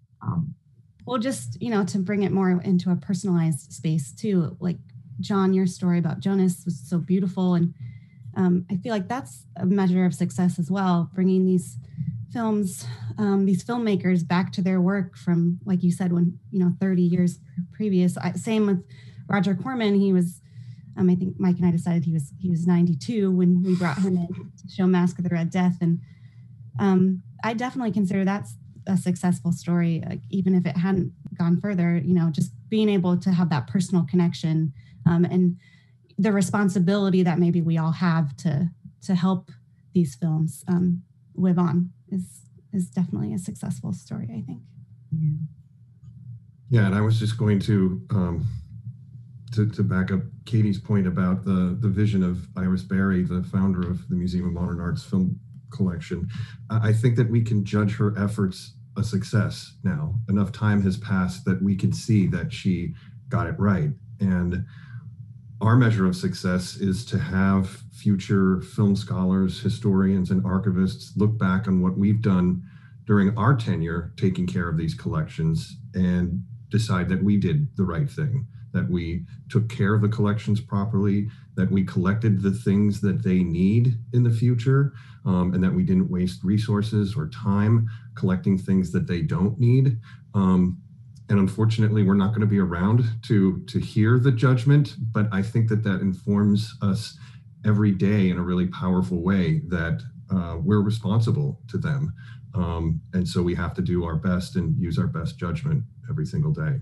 Well, just, to bring it more into a personalized space too, like John, your story about Jonas was so beautiful. And I feel like that's a measure of success as well, bringing these films, these filmmakers back to their work from, like you said, when, 30 years previous. Same with Roger Corman. He was, I think Mike and I decided he was 92 when we brought him in to show Mask of the Red Death. And I definitely consider that's a successful story, like, even if it hadn't gone further, just being able to have that personal connection and the responsibility that maybe we all have to help these films live on is definitely a successful story, I think. Yeah, and I was just going to back up Katie's point about the vision of Iris Berry, the founder of the Museum of Modern Art's film collection. I think that we can judge her efforts a success now. Enough time has passed that we can see that she got it right. And our measure of success is to have future film scholars, historians, and archivists look back on what we've done during our tenure taking care of these collections and decide that we did the right thing, that we took care of the collections properly, that we collected the things that they need in the future, and that we didn't waste resources or time collecting things that they don't need. And unfortunately, we're not going to be around to hear the judgment, but I think that informs us every day in a really powerful way that we're responsible to them. And so we have to do our best and use our best judgment every single day.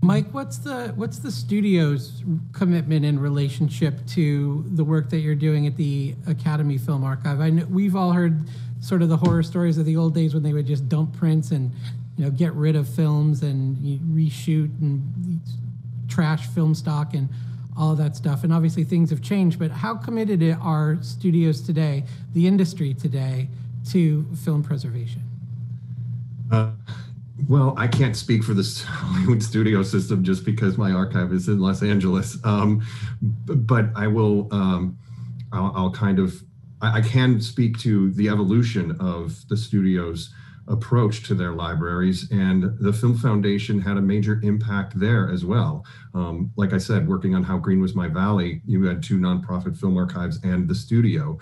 Mike, what's the studio's commitment in relationship to the work that you're doing at the Academy Film Archive? I know we've all heard sort of the horror stories of the old days when they would just dump prints and get rid of films and reshoot and trash film stock and all of that stuff. And obviously things have changed, but how committed are studios today, the industry today, to film preservation? Well, I can't speak for the Hollywood studio system just because my archive is in Los Angeles. But I will, I can speak to the evolution of the studio's approach to their libraries, and the Film Foundation had a major impact there as well. Like I said, working on How Green Was My Valley, you had two nonprofit film archives and the studio.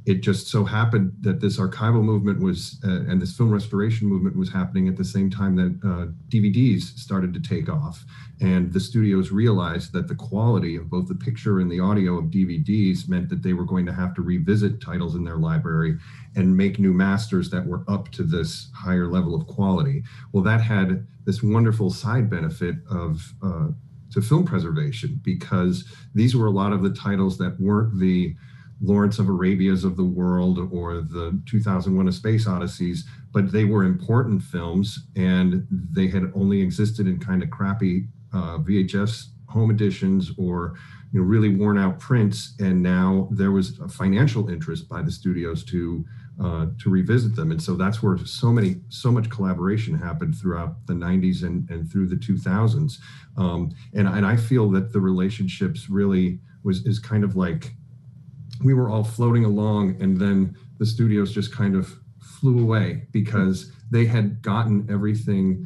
It just so happened that this archival movement was, and this film restoration movement was happening at the same time that DVDs started to take off. And the studios realized that the quality of both the picture and the audio of DVDs meant that they were going to have to revisit titles in their library and make new masters that were up to this higher level of quality. Well, that had this wonderful side benefit of to film preservation, because these were a lot of the titles that weren't the Lawrence of Arabia's of the world or the 2001: A Space Odysseys, but they were important films, and they had only existed in kind of crappy VHS home editions or really worn out prints. And now there was a financial interest by the studios to revisit them. And so that's where so much collaboration happened throughout the 90s and through the 2000s. And I feel that the relationships really is kind of like we were all floating along, and then the studios just kind of flew away because they had gotten everything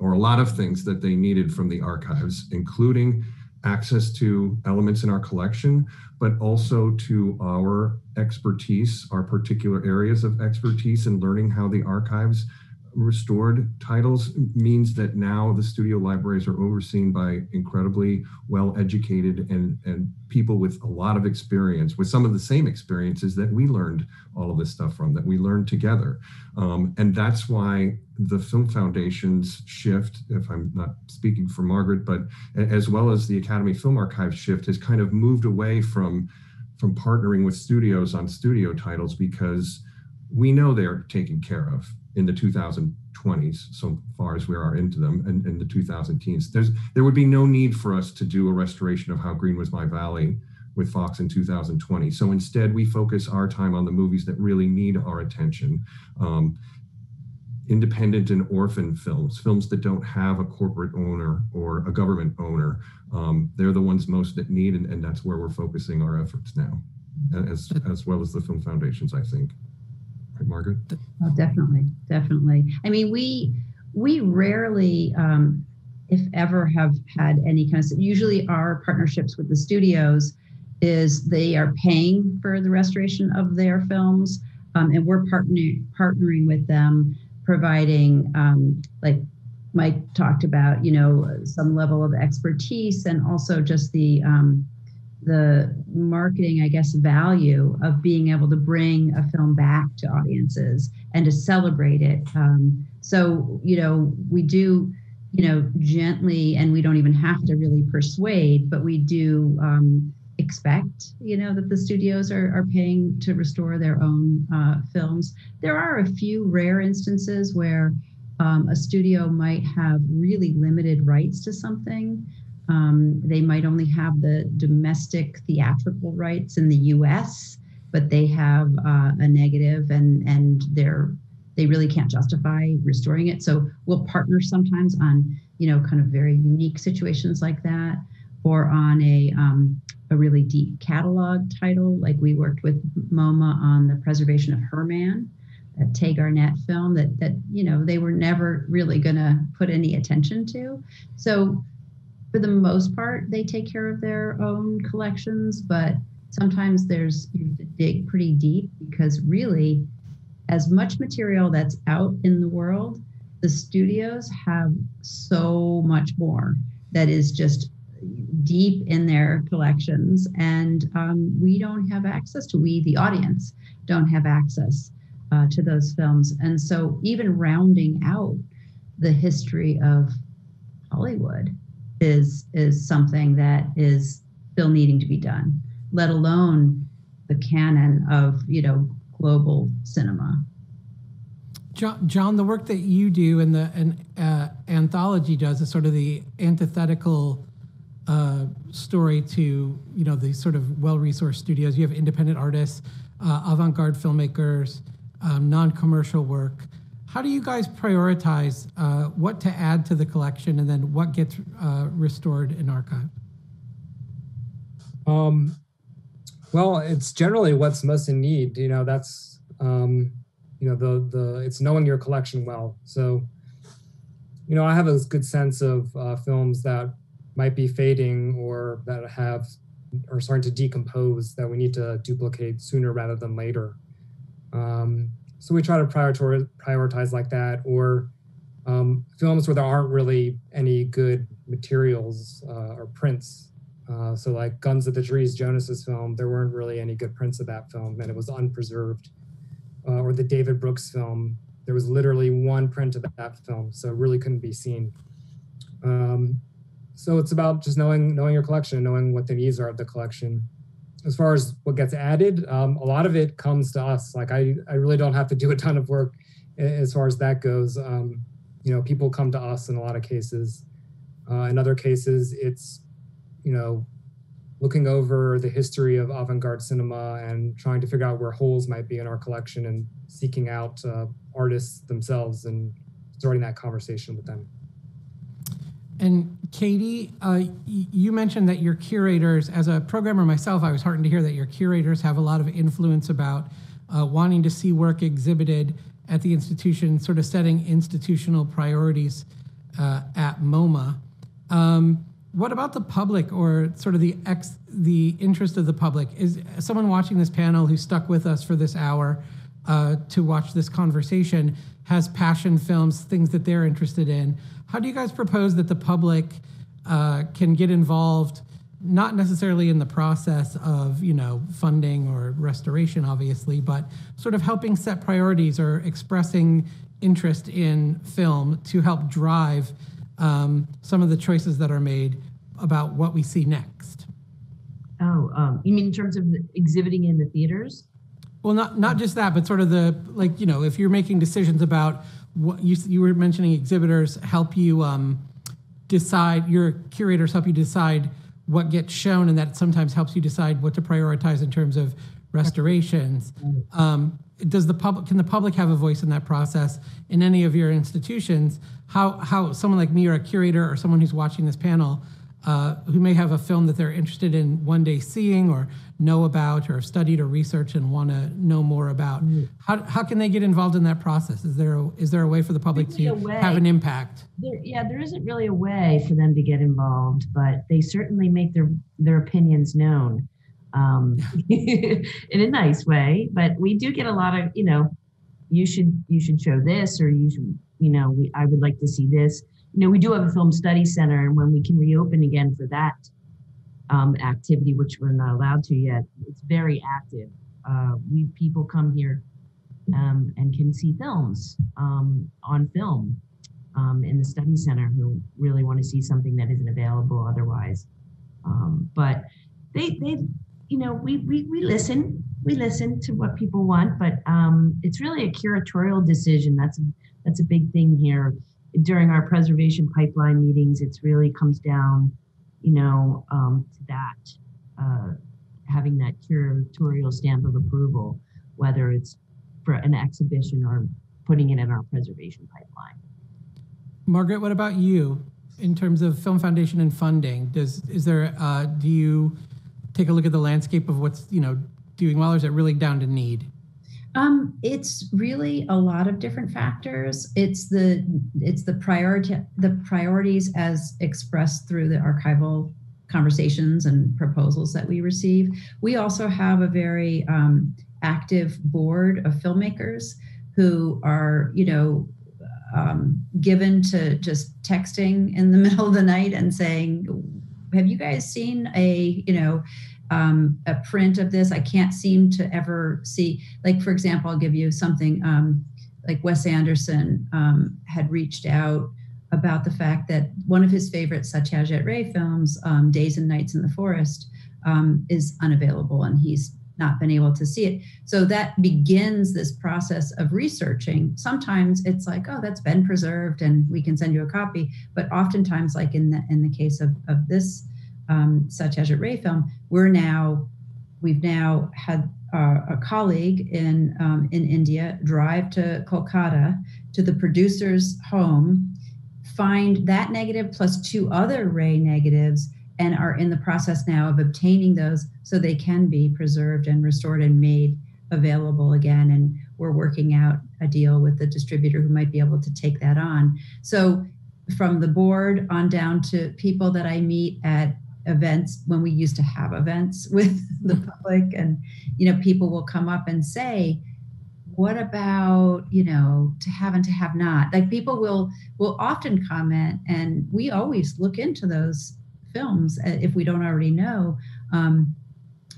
or a lot of things that they needed from the archives, including access to elements in our collection, but also to our expertise, our particular areas of expertise, and learning how the archives restored titles means that now the studio libraries are overseen by incredibly well-educated and people with a lot of experience, with some of the same experiences that we learned all of this stuff from, that we learned together. And that's why the Film Foundation's shift, if I'm not speaking for Margaret, but as well as the Academy Film Archive shift, has kind of moved away from partnering with studios on studio titles, because we know they're taken care of in the 2020s, so far as we are into them, and in the 2010s. There would be no need for us to do a restoration of How Green Was My Valley with Fox in 2020. So instead, we focus our time on the movies that really need our attention. Independent and orphan films that don't have a corporate owner or a government owner. They're the ones most that need, and that's where we're focusing our efforts now, as well as the Film Foundations, I think. Right, Margaret? Oh, definitely. I mean, we rarely, if ever, have had any kind of, usually our partnerships with the studios is they are paying for the restoration of their films, and we're partnering with them, providing, like Mike talked about, some level of expertise, and also just the marketing, I guess, value of being able to bring a film back to audiences and to celebrate it. So, we do, gently, and we don't even have to really persuade, but we do expect, that the studios are paying to restore their own films. There are a few rare instances where a studio might have really limited rights to something. They might only have the domestic theatrical rights in the US, but they have a negative and they really can't justify restoring it. So we'll partner sometimes on, kind of very unique situations like that, or on a really deep catalog title. Like we worked with MoMA on the preservation of Herman, a Tay Garnett film that they were never really gonna put any attention to. So for the most part, they take care of their own collections, but sometimes you have to dig pretty deep, because really, as much material that's out in the world, the studios have so much more that is just deep in their collections, and we don't have access to, the audience, don't have access to those films. And so even rounding out the history of Hollywood is something that is still needing to be done, let alone the canon of, global cinema. John, the work that you do and Anthology does is sort of the antithetical story to, these sort of well-resourced studios. You have independent artists, avant-garde filmmakers, non-commercial work. How do you guys prioritize what to add to the collection and then what gets restored in archive? Well, it's generally what's most in need. That's it's knowing your collection well. So, I have a good sense of films that might be fading or that are starting to decompose that we need to duplicate sooner rather than later. So we try to prioritize like that, or films where there aren't really any good materials or prints. So like Guns of the Trees, Jonas's film, there weren't really any good prints of that film, and it was unpreserved. Or the David Brooks film, there was literally one print of that film, so it really couldn't be seen. So it's about just knowing your collection, knowing what the needs are of the collection. As far as what gets added, a lot of it comes to us. Like I really don't have to do a ton of work as far as that goes. People come to us in a lot of cases. In other cases, it's, looking over the history of avant-garde cinema and trying to figure out where holes might be in our collection and seeking out artists themselves and starting that conversation with them. And Katie, you mentioned that your curators, as a programmer myself, I was heartened to hear that your curators have a lot of influence about wanting to see work exhibited at the institution, sort of setting institutional priorities at MoMA. What about the public, or sort of the interest of the public? Is someone watching this panel who stuck with us for this hour to watch this conversation has passion films, things that they're interested in? How do you guys propose that the public can get involved, not necessarily in the process of, funding or restoration, obviously, but sort of helping set priorities or expressing interest in film to help drive some of the choices that are made about what we see next? You mean in terms of exhibiting in the theaters? Well, not just that, but sort of if you're making decisions about what you were mentioning, exhibitors help you decide, your curators help you decide what gets shown, and that sometimes helps you decide what to prioritize in terms of restorations. Can the public have a voice in that process in any of your institutions? How someone like me or a curator or someone who's watching this panel who may have a film that they're interested in one day seeing or know about or have studied or researched and want to know more about, how can they get involved in that process? Is there a way for the public to have an impact? There isn't really a way for them to get involved, but they certainly make their opinions known in a nice way. But we do get a lot of, you should show this, or you should, I would like to see this. We do have a film study center, and when we can reopen again for that activity, which we're not allowed to yet, it's very active. People come here and can see films on film in the study center who really want to see something that isn't available otherwise. But they we listen. We listen to what people want, but it's really a curatorial decision. That's a big thing here. During our preservation pipeline meetings, it really comes down, to that, having that curatorial stamp of approval, whether it's for an exhibition or putting it in our preservation pipeline. Margaret, what about you in terms of Film Foundation and funding? Do you take a look at the landscape of what's doing well, or is it really down to need? It's really a lot of different factors. It's the priorities as expressed through the archival conversations and proposals that we receive. We also have a very active board of filmmakers who are, given to just texting in the middle of the night and saying, have you guys seen a print of this? I can't seem to ever see, like, for example, I'll give you something like Wes Anderson had reached out about the fact that one of his favorite Satyajit Ray films, Days and Nights in the Forest, is unavailable, and he's not been able to see it. So that begins this process of researching. Sometimes it's like, oh, that's been preserved and we can send you a copy. But oftentimes, like in the case of this such as at Ray Film, we've now had a colleague in India drive to Kolkata to the producer's home, find that negative plus 2 other Ray negatives, and are in the process now of obtaining those so they can be preserved and restored and made available again. And we're working out a deal with the distributor who might be able to take that on. So from the board on down to people that I meet at events, when we used to have events with the public, and people will come up and say, what about to have and to have not? Like, people will often comment, and we always look into those films if we don't already know,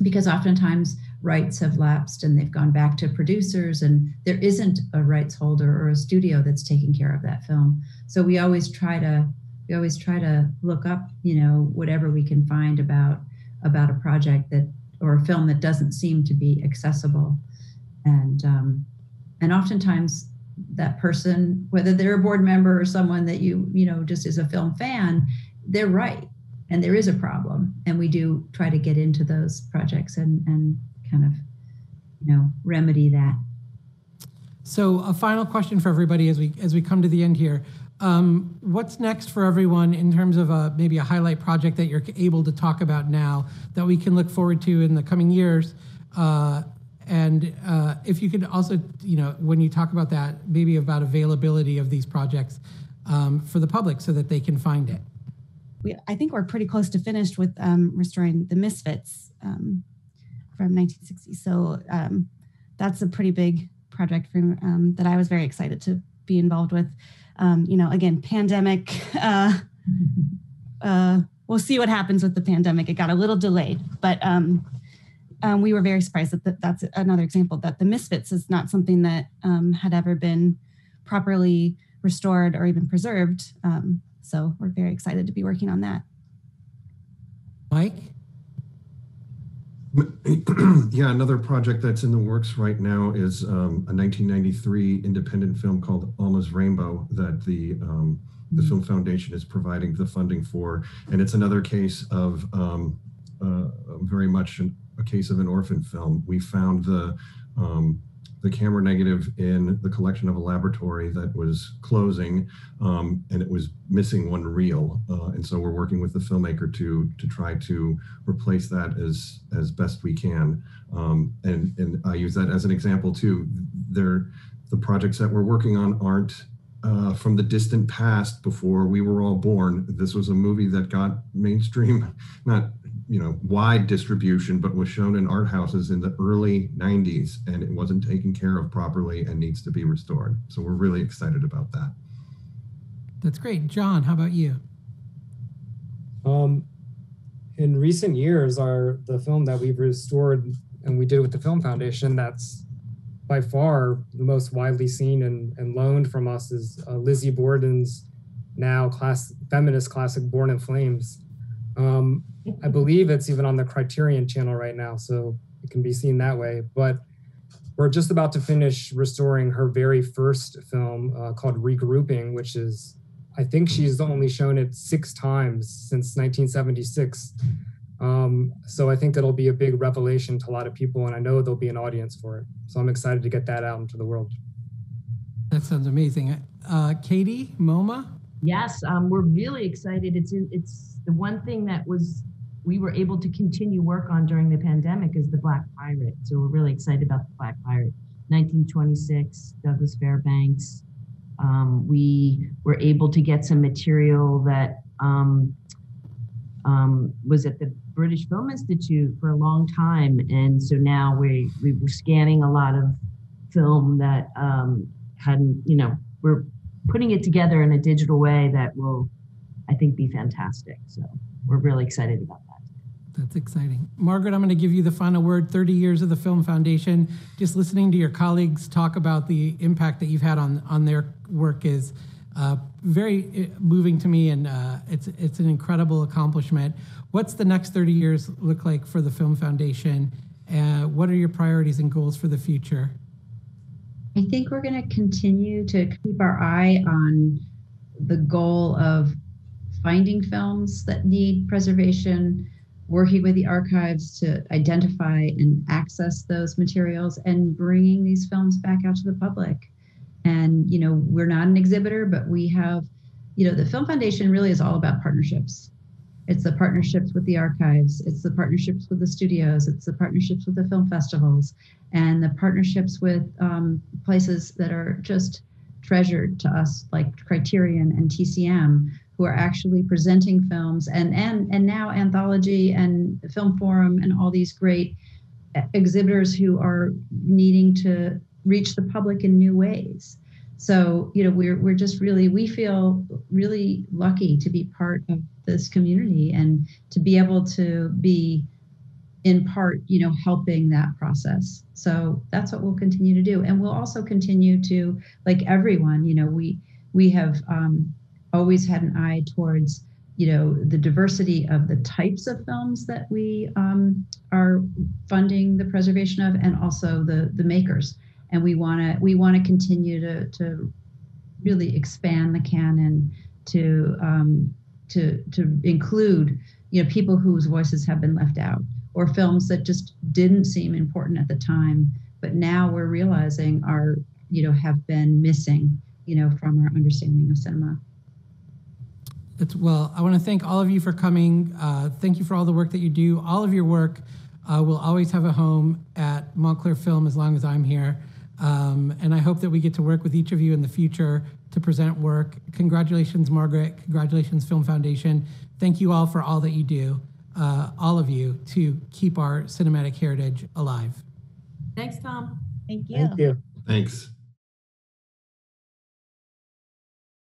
because oftentimes rights have lapsed and they've gone back to producers, and there isn't a rights holder or a studio that's taking care of that film. So we always try to look up, whatever we can find about a project or a film that doesn't seem to be accessible. And oftentimes that person, whether they're a board member or someone that just is a film fan, they're right. And there is a problem. And we do try to get into those projects and kind of, remedy that. So a final question for everybody as we come to the end here. What's next for everyone in terms of maybe a highlight project that you're able to talk about now that we can look forward to in the coming years? And if you could also, when you talk about that, maybe about availability of these projects for the public so that they can find it. I think we're pretty close to finished with restoring the Misfits from 1960. So that's a pretty big project that I was very excited to be involved with. Again, pandemic, we'll see what happens with the pandemic. It got a little delayed, but we were very surprised that that's another example that the Misfits is not something that had ever been properly restored or even preserved. So we're very excited to be working on that. Mike? Yeah, another project that's in the works right now is a 1993 independent film called Alma's Rainbow that the Film Foundation is providing the funding for. And it's another case of very much a case of an orphan film. We found the camera negative in the collection of a laboratory that was closing, and it was missing one reel. And so we're working with the filmmaker to try to replace that as best we can. And I use that as an example too. The projects that we're working on aren't from the distant past before we were all born. This was a movie that got mainstream, not wide distribution, but was shown in art houses in the early 90s, and it wasn't taken care of properly and needs to be restored. So we're really excited about that. That's great. John, how about you? In recent years, the film that we've restored and we did with the Film Foundation, that's by far the most widely seen and loaned from us, is Lizzie Borden's now feminist classic Born in Flames. I believe it's even on the Criterion channel right now, so it can be seen that way. But we're just about to finish restoring her very first film called Regrouping, which is, I think she's only shown it 6 times since 1976. So I think it'll be a big revelation to a lot of people, and I know there'll be an audience for it. So I'm excited to get that out into the world. That sounds amazing. Katie, MoMA? Yes, we're really excited. It's the one thing that we were able to continue work on during the pandemic is the Black Pirate. So we're really excited about the Black Pirate. 1926, Douglas Fairbanks. We were able to get some material that was at the British Film Institute for a long time. And so now we were scanning a lot of film that hadn't, we're putting it together in a digital way that will, I think, be fantastic. So we're really excited about that. That's exciting. Margaret, I'm going to give you the final word. 30 years of the Film Foundation. Just listening to your colleagues talk about the impact that you've had on their work is very moving to me, and it's an incredible accomplishment. What's the next 30 years look like for the Film Foundation? What are your priorities and goals for the future? I think we're going to continue to keep our eye on the goal of finding films that need preservation, working with the archives to identify and access those materials, and bringing these films back out to the public. And, we're not an exhibitor, but we have, the Film Foundation really is all about partnerships. It's the partnerships with the archives. It's the partnerships with the studios. It's the partnerships with the film festivals, and the partnerships with places that are just treasured to us, like Criterion and TCM, who are actually presenting films, and now Anthology and Film Forum and all these great exhibitors who are needing to reach the public in new ways. So, we're just we feel really lucky to be part of this community and to be able to be in part, helping that process. So that's what we'll continue to do. And we'll also continue to, like everyone, we have always had an eye towards, the diversity of the types of films that we are funding the preservation of, and also the makers. And we want to continue to really expand the canon to include, people whose voices have been left out, or films that just didn't seem important at the time, but now we're realizing have been missing, from our understanding of cinema. Well, I want to thank all of you for coming. Thank you for all the work that you do. All of your work will always have a home at Montclair Film as long as I'm here. And I hope that we get to work with each of you in the future to present work. Congratulations, Margaret. Congratulations, Film Foundation. Thank you all for all that you do, all of you, to keep our cinematic heritage alive. Thanks, Tom. Thank you. Thank you. Thanks.